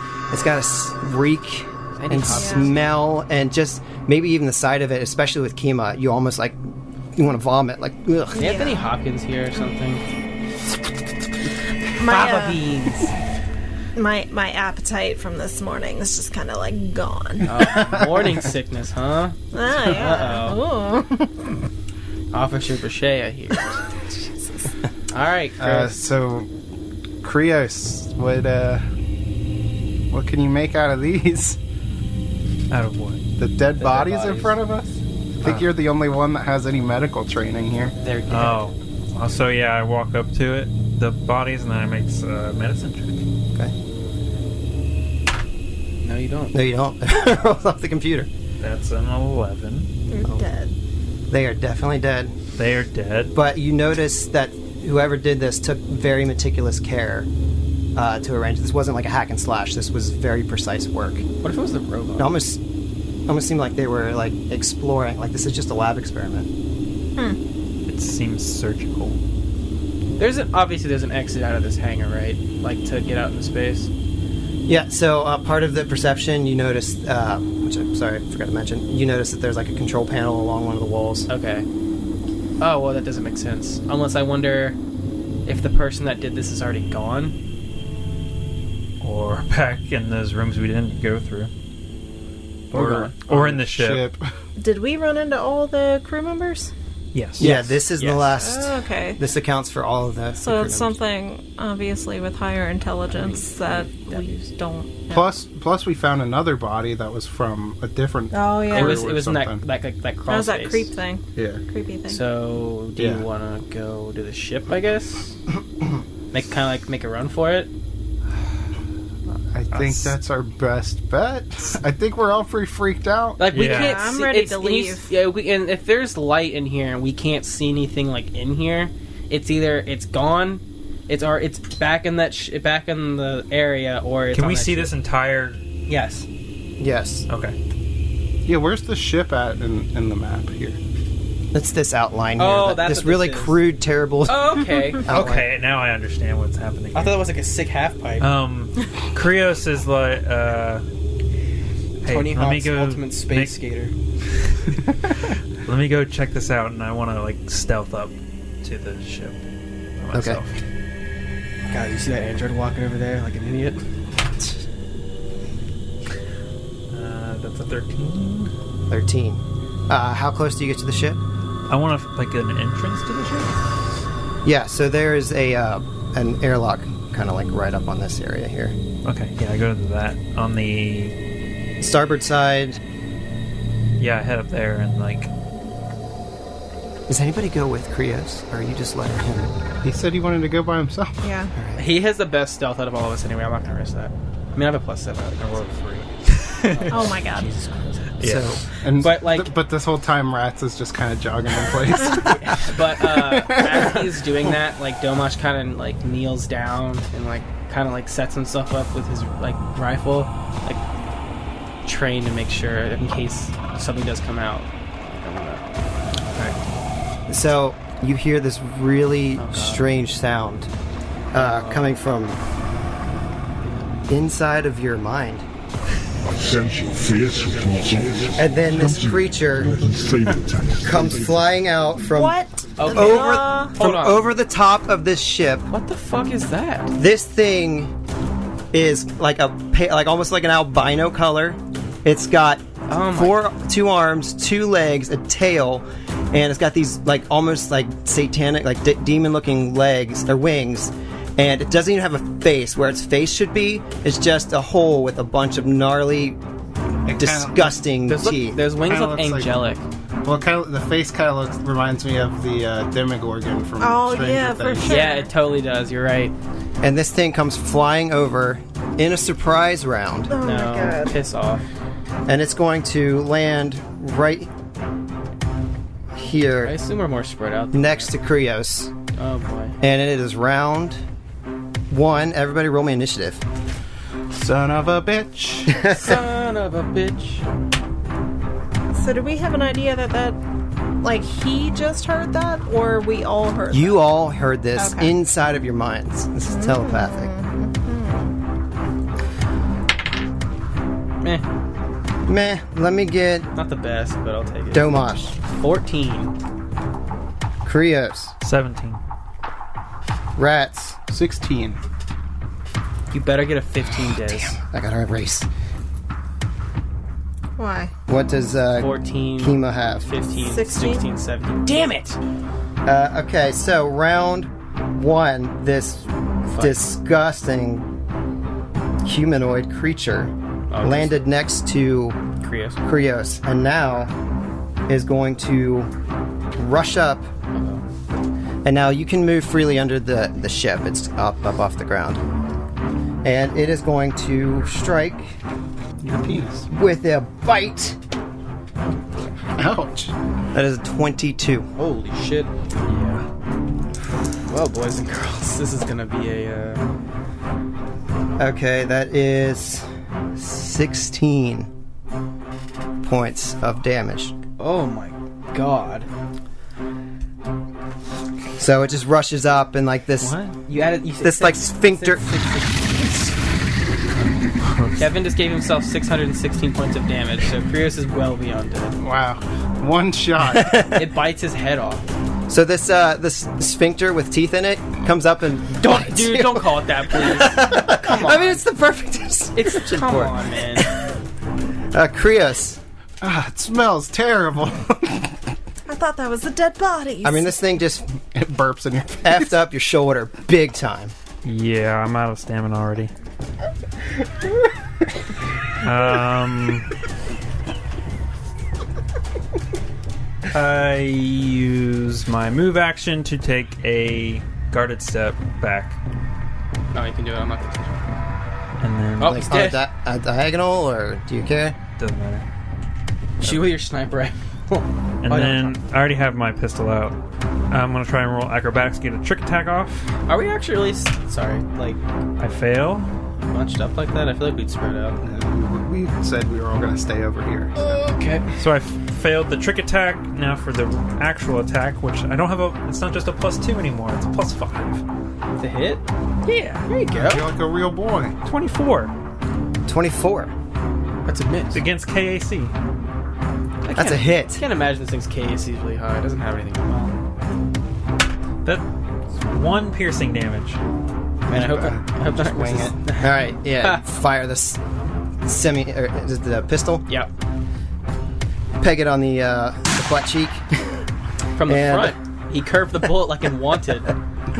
reek Any and hot- smell, and just maybe even the sight of it, especially with Kima, you almost like you want to vomit. Like, ugh. Do you have Anthony Hopkins here or something? My, beans. my appetite from this morning is just kind of like gone. Morning sickness, huh? Ah, yeah. Ooh. Officer Brochet, I hear. All right, Chris. So, Krios, what can you make out of these? Out of what? The dead dead bodies in bodies. front of us? I think you're the only one that has any medical training here. They're dead. Oh. So yeah, I walk up to it, the bodies, and then I make a medicine check. Okay. No, you don't. No, you don't. Rolls off the computer. That's an 11. You're dead. They are definitely dead. They are dead. But you notice that whoever did this took very meticulous care to arrange. This wasn't like a hack and slash. This was very precise work. What if it was the robot? It almost seemed like they were like exploring. Like this is just a lab experiment. It seems surgical. Obviously there's an exit out of this hangar, right? Like to get out into space. Yeah. So part of the perception, you noticed, which I'm sorry, I forgot to mention. You noticed that there's like a control panel along one of the walls. Okay. Oh well, that doesn't make sense. Unless I wonder if the person that did this is already gone. Or back in those rooms we didn't go through. Or Or in the ship. Did we run into all the crew members? Yes. Yeah. This is the Yes. last. Oh, okay. This accounts for all of the. So the crew it's members. something, obviously, with higher intelligence that we don't know. Plus, we found another body that was from a different. Oh, yeah. It was or in that something. that crawl That was that space. creep thing. Yeah. Creepy thing. So do Yeah. you want to go to the ship? I guess. Make a run for it. I think that's our best bet. I think we're all pretty freaked out. Like we Yeah. can't. I'm see, ready it's- to and you- leave. Yeah, and if there's light in here and we can't see anything like in here, it's either it's gone, it's back in that back in the area, or it's Can on we that see ship. this entire... Yes. Yes. Okay. Yeah, where's the ship at in the map here? It's this outline here. Oh, that- that's this what really this is. crude, terrible. Oh, okay. outline. Okay, now I understand what's happening. I thought it was like a sick half pipe. Krios is like, hey, Tony let me Hawk's go Ultimate Space Skater. Let me go check this out, and I want to like stealth up to the ship by myself. God, you see that android walking over there like an idiot? That's a 13. 13. How close do you get to the ship? I want to like an entrance to the ship. Yeah, so there is an airlock kind of like right up on this area here. Okay, yeah, I go to that on the Starboard side. I head up there and like Does anybody go with Krios? Or are you just letting him? He said he wanted to go by himself. Yeah. He has the best stealth out of all of us anyway. I'm not gonna risk that. I mean, I have a +7. I rolled a 3. Oh, my God. yeah. So, And But, like- but this whole time, Rats is just kind of jogging in place. But as he's doing that, like Domash kind of like kneels down and like kind of like sets himself up with his like rifle, like trained to make sure in case something does come out. so you hear this really God. strange sound, coming from inside of your mind. And then this creature comes flying out from over the top of this ship. What the fuck is that? This thing is like almost like an albino color. It's got two arms, 2 legs, a tail, and it's got these like almost like satanic, like demon-looking legs or wings. And it doesn't even have a face. Where its face should be, it's just a hole with a bunch of gnarly, disgusting teeth. Those wings Kinda look looks like- angelic. Well, the face kind of reminds me of the Demogorgon from Stranger for Things. sure. Yeah, it totally does. You're right. And this thing comes flying over in a surprise round. Oh my No, god. piss off. And it's going to land right I here assume we're more spread out. next to Krios. Oh boy. And it is round 1. Everybody roll me initiative. Son of a bitch. Son of a bitch. So do we have an idea that like he just heard that, or we all heard You all heard this Okay. inside of your minds. This is telepathic. Meh. Meh, let me get Not the best, but I'll take it. Domash. 14. Krios. 17. Rats. 16. You better get a 15 days. I gotta erase. Why? What does 14, Kima have? 15, 16? 16, 17. Damn it! Okay, so round 1, this disgusting humanoid creature landed next to Krios. Krios, and now is going to rush up. And now you can move freely under the ship. It's up off the ground. And it is going to strike Your penis. with a bite. Ouch. That is a 22. Holy shit. Yeah. Well, boys and girls, this is gonna be a, Okay, that is 16 points of damage. oh my god. So it just rushes up and like this. What? You added, you This like sphincter. Kevin just gave himself 616 points of damage, so Krios is well beyond dead. Wow. One shot. It bites his head off. So this sphincter with teeth in it comes up and Don't, bites dude, you. don't call it that, please. Come on. I mean, it's the perfect. It's come on, man. Krios. It smells terrible. I thought that was the dead bodies. I mean, this thing just It burps in your face. effed up your shoulder big time. Yeah, I'm out of stamina already. I use my move action to take a guarded step back, No, you can do it. I'm not gonna touch it. and then Oh, Like he's on dead. a diagonal, or do you care? doesn't matter. Shoot with your sniper rifle. And Why then not? I already have my pistol out. I'm gonna try and roll acrobatics, get a trick attack off. Are we actually sorry, like I fail. bunched up like that? I feel like we'd spread out. We said we were all going to stay over here. Okay. So I failed the trick attack. Now for the actual attack, which I don't have a. It's not just a +2 anymore. It's a +5. To hit? Yeah, There you go. You're like a real boy. 24 24. That's a miss. against KAC. I That's a hit. I can't imagine this thing's KAC is really high. It doesn't have anything well. That's 1 piercing damage. Man, I hope that Wing it. All right, yeah. Fire this the pistol. Yep. Peg it on the butt cheek. From the And- front. He curved the bullet like in Wanted.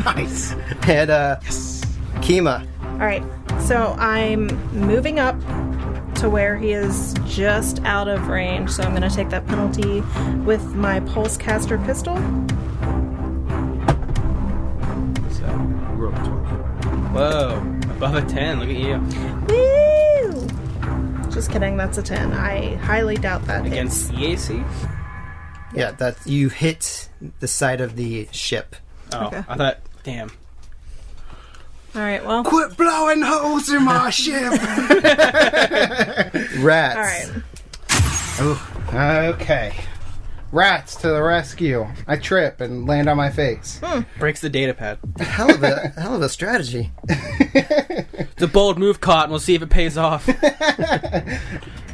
Nice. And Kima. All right. So I'm moving up to where he is just out of range. So I'm going to take that penalty with my pulse caster pistol. So, Roll 20. whoa. Above a 10. Look at you. Woo! Just kidding. That's a 10. I highly doubt that Against hits. EAC? Yeah, that you hit the side of the ship. Oh, Okay. I thought, damn. All right. Well. Quit blowing holes in my ship. Rats. All right. Oh, okay. Rats to the rescue. I trip and land on my face. Breaks the data pad. Hell of a strategy. It's a bold move, Caught, and we'll see if it pays off.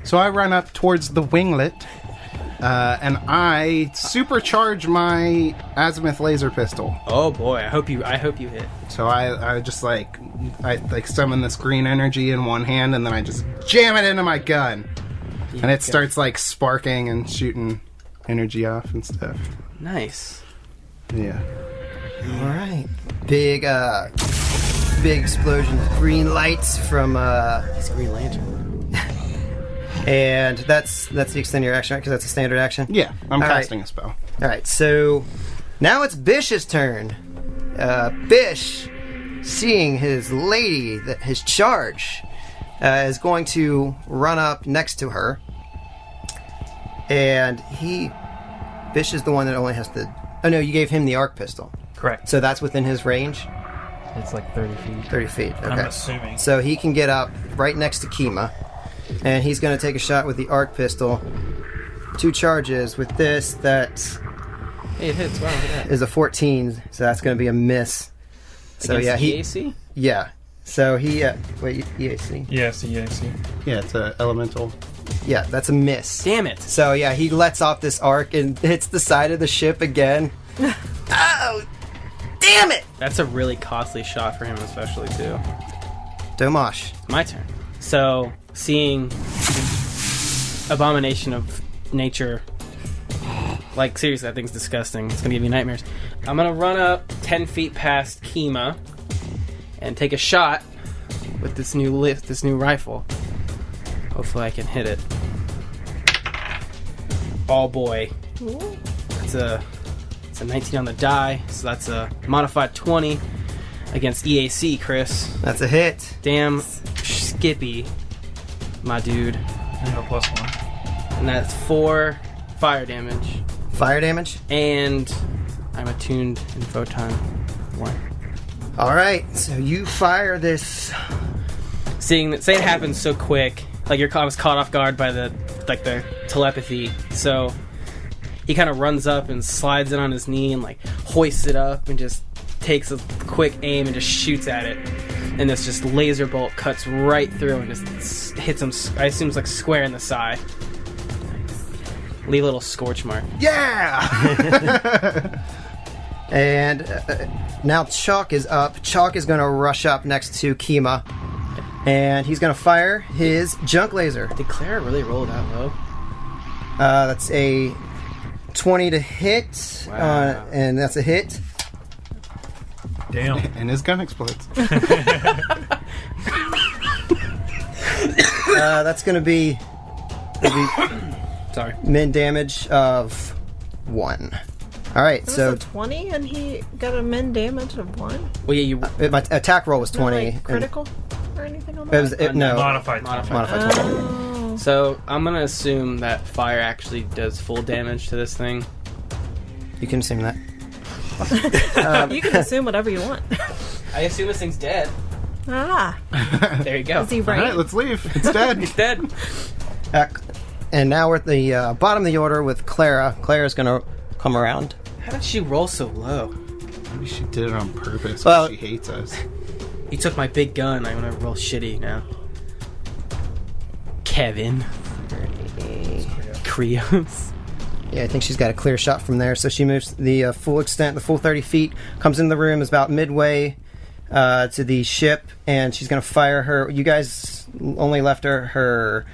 So I run up towards the winglet, and I supercharge my azimuth laser pistol. Oh boy, I hope you hit. So I just I summon this green energy in one hand, and then I just jam it into my gun, and it starts like sparking and shooting energy off and stuff. Nice. Yeah. All right. Big explosion of green lights from It's Green Lantern. and that's the extent of your action, right? Because that's a standard action. Yeah, I'm All casting right. a spell. All right, so now it's Bish's turn. Bish, seeing his lady, his charge, is going to run up next to her, and Bish is the one that only has the. Oh no, you gave him the arc pistol, Correct. so that's within his range. It's like 30 feet. 30 feet. Okay. I'm assuming. So he can get up right next to Kima, and he's going to take a shot with the arc pistol. 2 charges with this. That Hey, it hits. Wow, look at that. is a 14, so that's going to be a miss. So Against yeah, EAC? yeah. So he wait, EAC. Yes, yes. Yeah, it's a elemental. Yeah, that's a miss. Damn it. So yeah, he lets off this arc and hits the side of the ship again. Oh, damn it! That's a really costly shot for him, especially, too. Domash. My turn. So, seeing abomination of nature, like, seriously, that thing's disgusting. It's gonna give me nightmares. I'm gonna run up 10 feet past Kima and take a shot with this new rifle. Hopefully I can hit it. Oh boy. It's a 19 on the die, so that's a modified 20 against EAC, Chris. That's a hit. Damn Skippy, my dude. And a +1. And that's 4 fire damage. Fire damage. And I'm attuned in photon 1. All right, so you fire this. Say it happens so quick, like I was caught off guard by the telepathy. So he kind of runs up and slides it on his knee and like hoists it up and just takes a quick aim and just shoots at it. And this just laser bolt cuts right through and just hits him. I assume it's like square in the side. Leave a little scorch mark. Yeah! And now Chalk is up. Chalk is going to rush up next to Kima. And he's going to fire his junk laser. Did Clara really roll that low? That's a 20 to hit. Wow. And that's a hit. Damn. And his gun explodes. That's going to be Sorry. min damage of 1. All right, It was so a 20 and he got a min damage of 1? Well, yeah, you my attack roll was 20. Like and critical or anything on It that? was, no, Modified. modified 20. Oh. So I'm gonna assume that fire actually does full damage to this thing. You can assume that. You can assume whatever you want. I assume this thing's dead. Ah, There you go. is he All right? right, let's leave. It's dead. It's dead. And now we're at the bottom of the order with Clara. Clara's going to come around. How did she roll so low? Maybe she did it on purpose. Well- She hates us. You took my big gun. I'm gonna roll shitty now. Kevin. Krios. Yeah, I think she's got a clear shot from there. So she moves the full extent, the full 30 feet, comes into the room, is about midway to the ship, and she's going to fire her. You guys only left her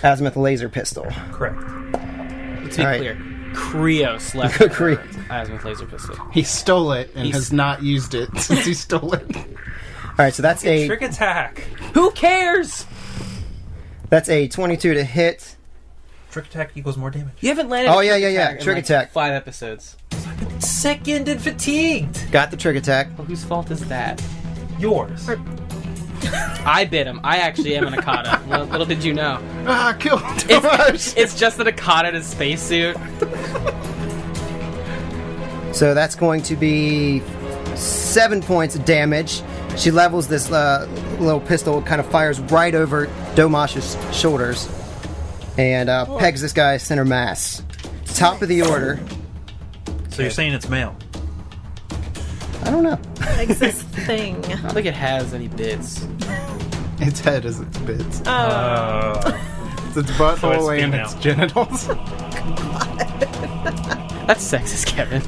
azimuth laser pistol. Correct. Let's be All right. clear. Krios left Kri- azimuth laser pistol. He stole it and He's- has not used it since he stole it. All right, so that's a Trick attack. Who cares? 22 to hit. Trick attack equals more damage. You haven't landed. Oh, a yeah, trick yeah, yeah. attack in, Trick like, attack. 5 episodes. Second and fatigued. Got the trick attack. Well, whose fault is that? Yours. I bit him. I actually am an Akata. Little did you know. Ah, kill Tomash! It's just an Akata in a spacesuit. So that's going to be 7 points of damage. She levels this little pistol, kind of fires right over Domash's shoulders, and pegs this guy center mass. Top of the order. So you're saying it's male? I don't know. Exists thing. I don't think it has any bits. Its head is its bits. It's its So butthole it's and female. its genitals. That's sexist, Kevin.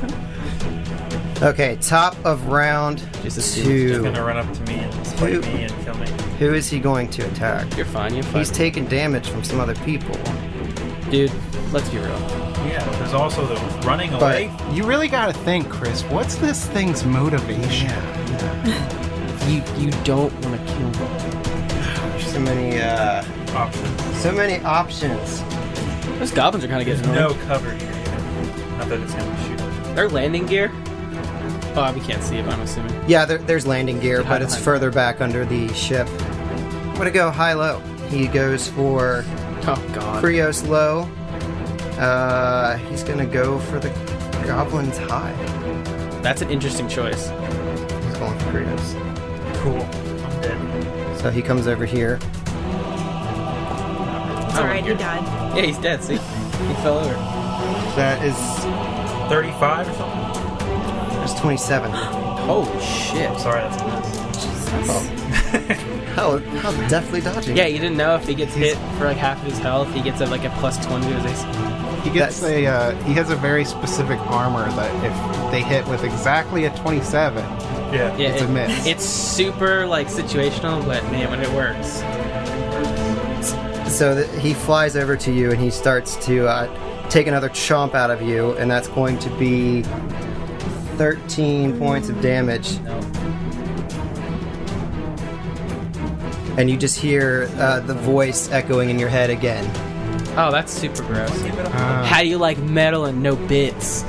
Okay, top of round Just He's 2. gonna run up to me and spite me and kill me. Who is he going to attack? You're fine. You're fine. He's taking damage from some other people. Dude, let's be real. Yeah, there's also the running But away. You really gotta think, Chris. What's this thing's motivation? You don't want to kill me. there's so many options. Those goblins are kind of getting No annoying. cover here either. Not that it's gonna shoot. Their landing gear. Oh, we can't see it, but I'm assuming. Yeah, there's landing gear, Hide but it's behind. further back under the ship. I'm gonna go high-low. He goes for Oh God. Krios low. He's gonna go for the goblin's high. That's an interesting choice. He's going for Krios. Cool. I'm dead. So he comes over here. It's alright, he died. Yeah, he's dead. See, he fell over. That is 35 or something? that's 27. Holy shit. Sorry, that's a miss. How deftly dodging. Yeah, you didn't know if he gets hit for like half of his health, he gets a plus 20 to his AC. He gets he has a very specific armor that if they hit with exactly a 27, Yeah. Yeah, It's a miss. It's super like situational, but man, when it works. So he flies over to you and he starts to take another chomp out of you, and that's going to be 13 points of damage. No. And you just hear the voice echoing in your head again. Oh, that's super gross. Uh, How do you like metal and no bits?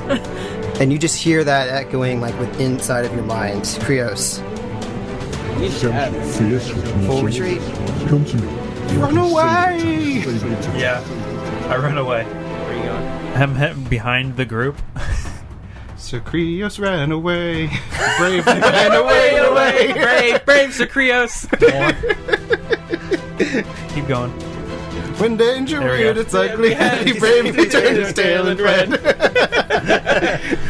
And you just hear that echoing like with inside of your mind. Krios. You should have it. Full retreat. run away! Yeah. I run away. Where are you going? I'm behind the group. So Krios ran away. Brave ran away. Brave Sir Krios. Keep going. When danger There we reared go. its ugly head, he bravely turned his tail and ran.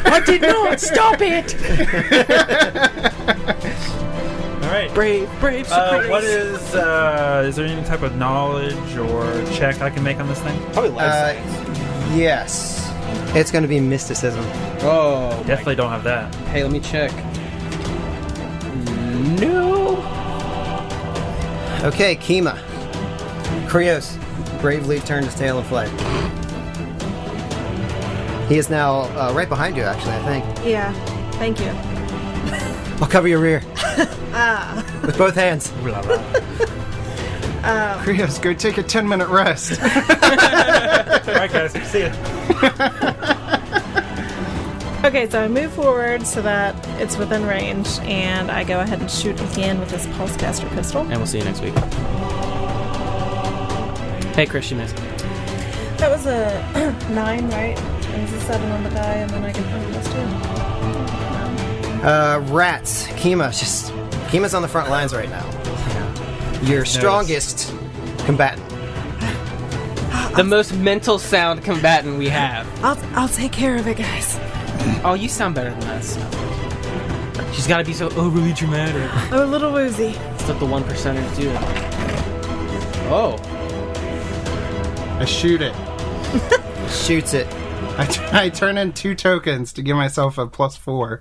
I did not stop it. All right. Brave Sir Krios. What is there any type of knowledge or check I can make on this thing? Probably life. Yes. It's going to be mysticism. Oh, Definitely don't have that. hey, let me check. No. Okay, Kima. Krios bravely turned his tail and fled. He is now right behind you, actually, I think. Yeah, thank you. I'll cover your rear. With both hands. Ooh la la. Krios, go take a 10-minute rest. All right, guys. See ya. Okay, so I move forward so that it's within range, and I go ahead and shoot again with this pulsecaster pistol. And we'll see you next week. Hey, Chris, you missed. That was a 9, right? And it's a 7 on the die, and then I get +2. Rats. Kima's on the front lines right now. Your strongest combatant. The most mental sound combatant we have. I'll take care of it, guys. Oh, you sound better than us. She's got to be so overly dramatic. I'm a little woozy. It's what the 1%ers do. Oh. I shoot it. Shoots it. I turn in 2 tokens to give myself a +4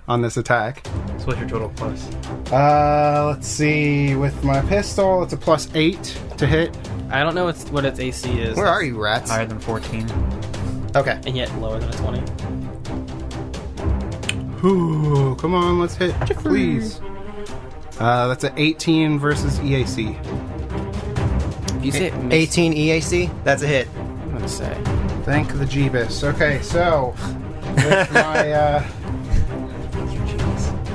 on this attack. So what's your total plus? Let's see. With my pistol, it's a +8 to hit. I don't know what its AC is. Where are you, rats? Higher than 14. Okay. And yet lower than a 20. Ooh, come on, let's hit, please. That's an 18 versus EAC. If you say it missed, 18 EAC. That's a hit. I'm going to say. Thank the Jeebus. Okay, so with my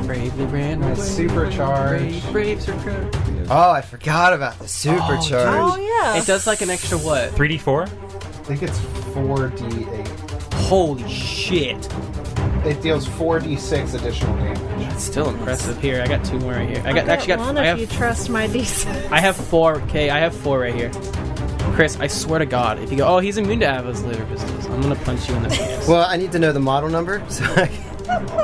Bravely ran my away. supercharge. Brave Sir Krios. Oh, I forgot about the supercharge. Oh, yeah. It does like an extra what? 3d4? I think it's 4d8. Holy shit. It deals 4d6 additional damage. That's still impressive. Here, I got 2 more right here. I I'll got get one I if you have trust my DC. I have 4. Okay, I have 4 right here. Chris, I swear to God, if you go, oh, he's immune to Ava's laser pistols, I'm gonna punch you in the face. Well, I need to know the model number. So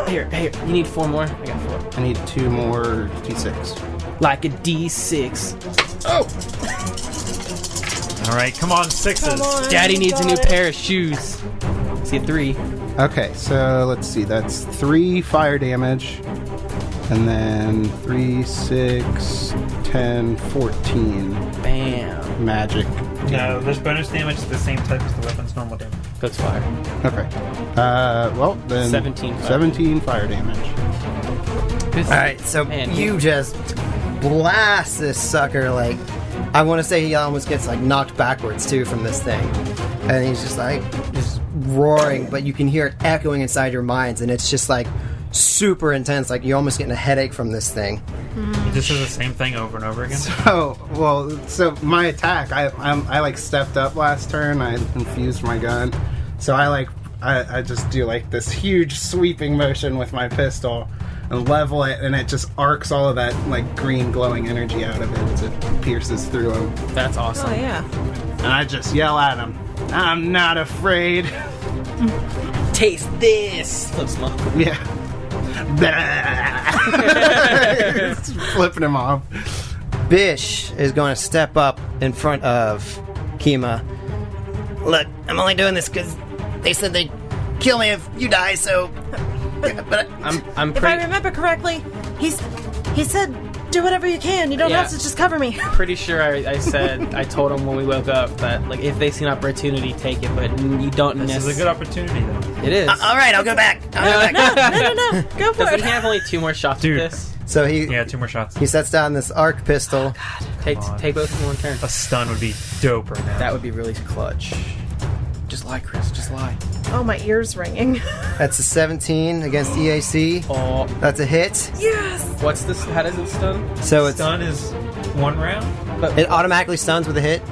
Here, you need 4 more? I got 4. I need 2 more D6. Like a D6. Oh! All right, come on, 6s. Come on. Daddy needs a new got it. pair of shoes. See, 3. Okay, so let's see. That's 3 fire damage. And then 3, 6, 10, 14 Bam. magic. No, there's bonus damage to the same type as the weapon's normal damage. That's fire. Okay. Well, then 17 fire. 17 fire damage. alright, so Man, you just blast this sucker, like, I want to say he almost gets, like, knocked backwards, too, from this thing. And he's just, like, just roaring, but you can hear it echoing inside your minds, and it's just, like, super intense, like, you're almost getting a headache from this thing. He just does the same thing over and over again. So my attack, I like stepped up last turn. I infused my gun, so I just do like this huge sweeping motion with my pistol and level it, and it just arcs all of that like green glowing energy out of it as it pierces through him. That's awesome. Oh, yeah. And I just yell at him, "I'm not afraid." Taste this! Flip smoke. Yeah. It's flipping him off. Bish is going to step up in front of Kima. Look, I'm only doing this because they said they'd kill me if you die, so... But I'm If I pretty, remember correctly, he said, do whatever you can. You don't Yeah. have to just cover me. pretty sure I told him when we woke up that, like, if they see an opportunity, take it, but you don't This is a good opportunity, though. It is. all right, I'll go back. I'll go back. No. Go for Doesn't it. he have only 2 more shots Dude. with this? So he Yeah, 2 more shots. sets down this arc pistol. Take on. both in one turn. A stun would be dope right now. That would be really clutch. Just lie, Chris. Just lie. Oh, my ear's ringing. That's a 17 against EAC. Oh, That's a hit. Yes. what's this? How does it stun? So it's Stun is 1 round. it automatically stuns with a hit.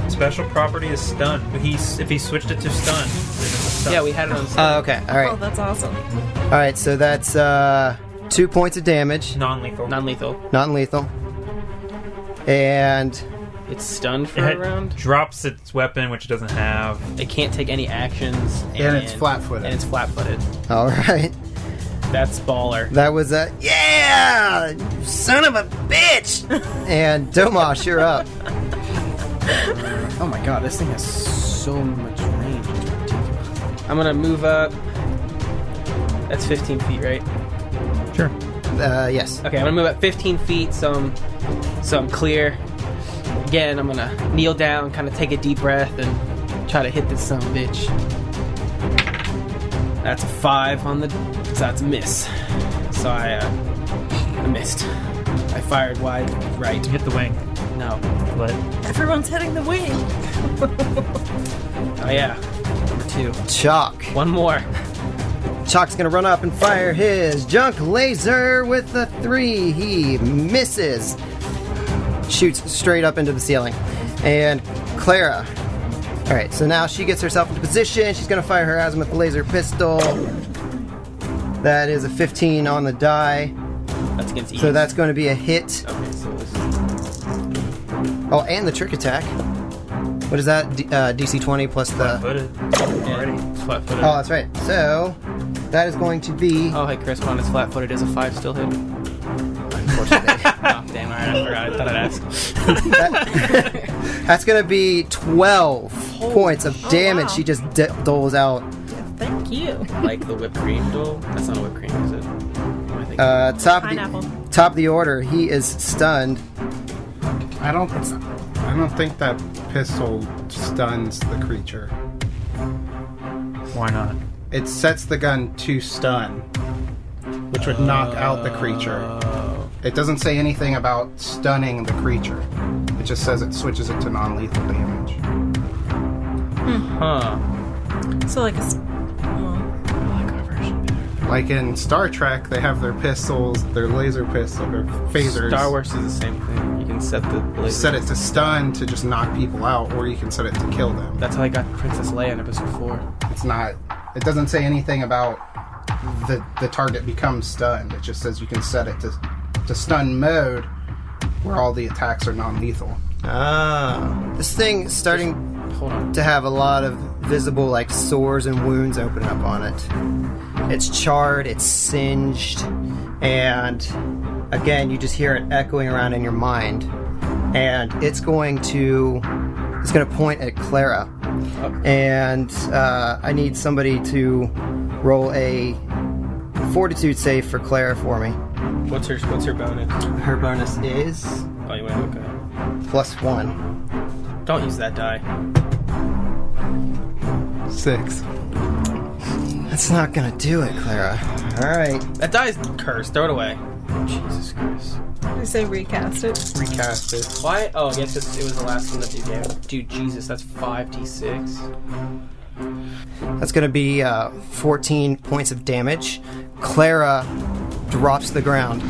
Special property is stun. But if he switched it to stun, then it's a stun. Yeah, we had it on. Oh, okay. All Oh, right. that's awesome. All right. So that's 2 points of damage, non-lethal. Non-lethal. non-lethal, and It's stunned for a It round. drops its weapon, which it doesn't have. It can't take any actions. And it's flat-footed. And it's flat-footed. all right. That's baller. That was a yeah, you son of a bitch. And Domash, you're up. Oh my god, this thing has so much range. I'm gonna move up. That's 15 feet, right? Sure. Yes. Okay, I'm gonna move up 15 feet, so I'm clear. Again, I'm gonna kneel down, kind of take a deep breath, and try to hit this son of a bitch. That's a 5 on the... So that's a miss. So I missed. I fired wide right. Hit the wing. No. But Everyone's hitting the wing. Oh yeah. Number 2. Chalk. One more. Chalk's gonna run up and fire his junk laser with a 3. He misses. Shoots straight up into the ceiling. And Clara. Alright, so now she gets herself into position. She's gonna fire her azimuth laser pistol. That is a 15 on the die. That's against E. So that's going to be a hit. Okay, so this Oh, and the trick attack. What is that? DC 20 plus the... footed. already flat-footed. Oh, that's right. So, that is going to be... Oh, hey, Chris, when it's flat-footed, is a 5 still hit? Unfortunately. Oh, damn, alright, I forgot. I thought I'd ask. That's going to be 12 points of damage wow. she just doles out. Thank you. Like the whipped cream doll? That's not a whipped cream, is it? What am I thinking? Pineapple. Top of the order, he is stunned. I don't think that pistol stuns the creature. Why not? It sets the gun to stun, which would knock out the creature. It doesn't say anything about stunning the creature. It just says it switches it to non-lethal damage. Huh. So like a... well, I like our version better. Like in Star Trek, they have their pistols, their laser pistols, their phasers. Star Wars is the same thing. You can set the laser. Set it to stun to just knock people out, or you can set it to kill them. That's how I got Princess Leia in episode 4. It's not. It doesn't say anything about the target becomes stunned. It just says you can set it to stun mode, where all the attacks are non-lethal. This thing is starting to have a lot of visible, like, sores and wounds open up on it. It's charred, it's singed, and again, you just hear it echoing around in your mind. And it's going to point at Clara. And I need somebody to roll a fortitude save for Clara for me. What's her bonus? Her bonus is Oh, you went okay. +1. Don't use that die. 6. That's not gonna do it, Clara. Alright. That die's cursed. Throw it away. Jesus Christ. I say recast it. Recast it. Why? Oh, I guess it was the last one that you gave. Dude, Jesus, that's 5d6. That's gonna be 14 points of damage. Clara drops to the ground.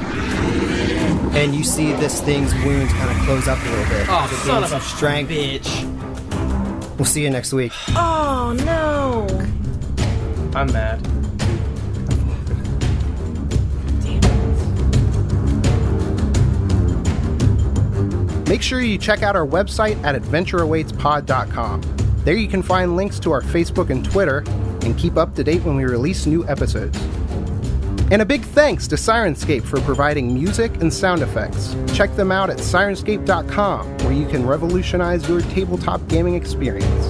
And you see this thing's wounds kind of close up a little bit. Oh, It son gains of a some strength. bitch. We'll see you next week. Oh no! I'm mad. Make sure you check out our website at adventureawaitspod.com. There you can find links to our Facebook and Twitter and keep up to date when we release new episodes. And a big thanks to Sirenscape for providing music and sound effects. Check them out at sirenscape.com, where you can revolutionize your tabletop gaming experience.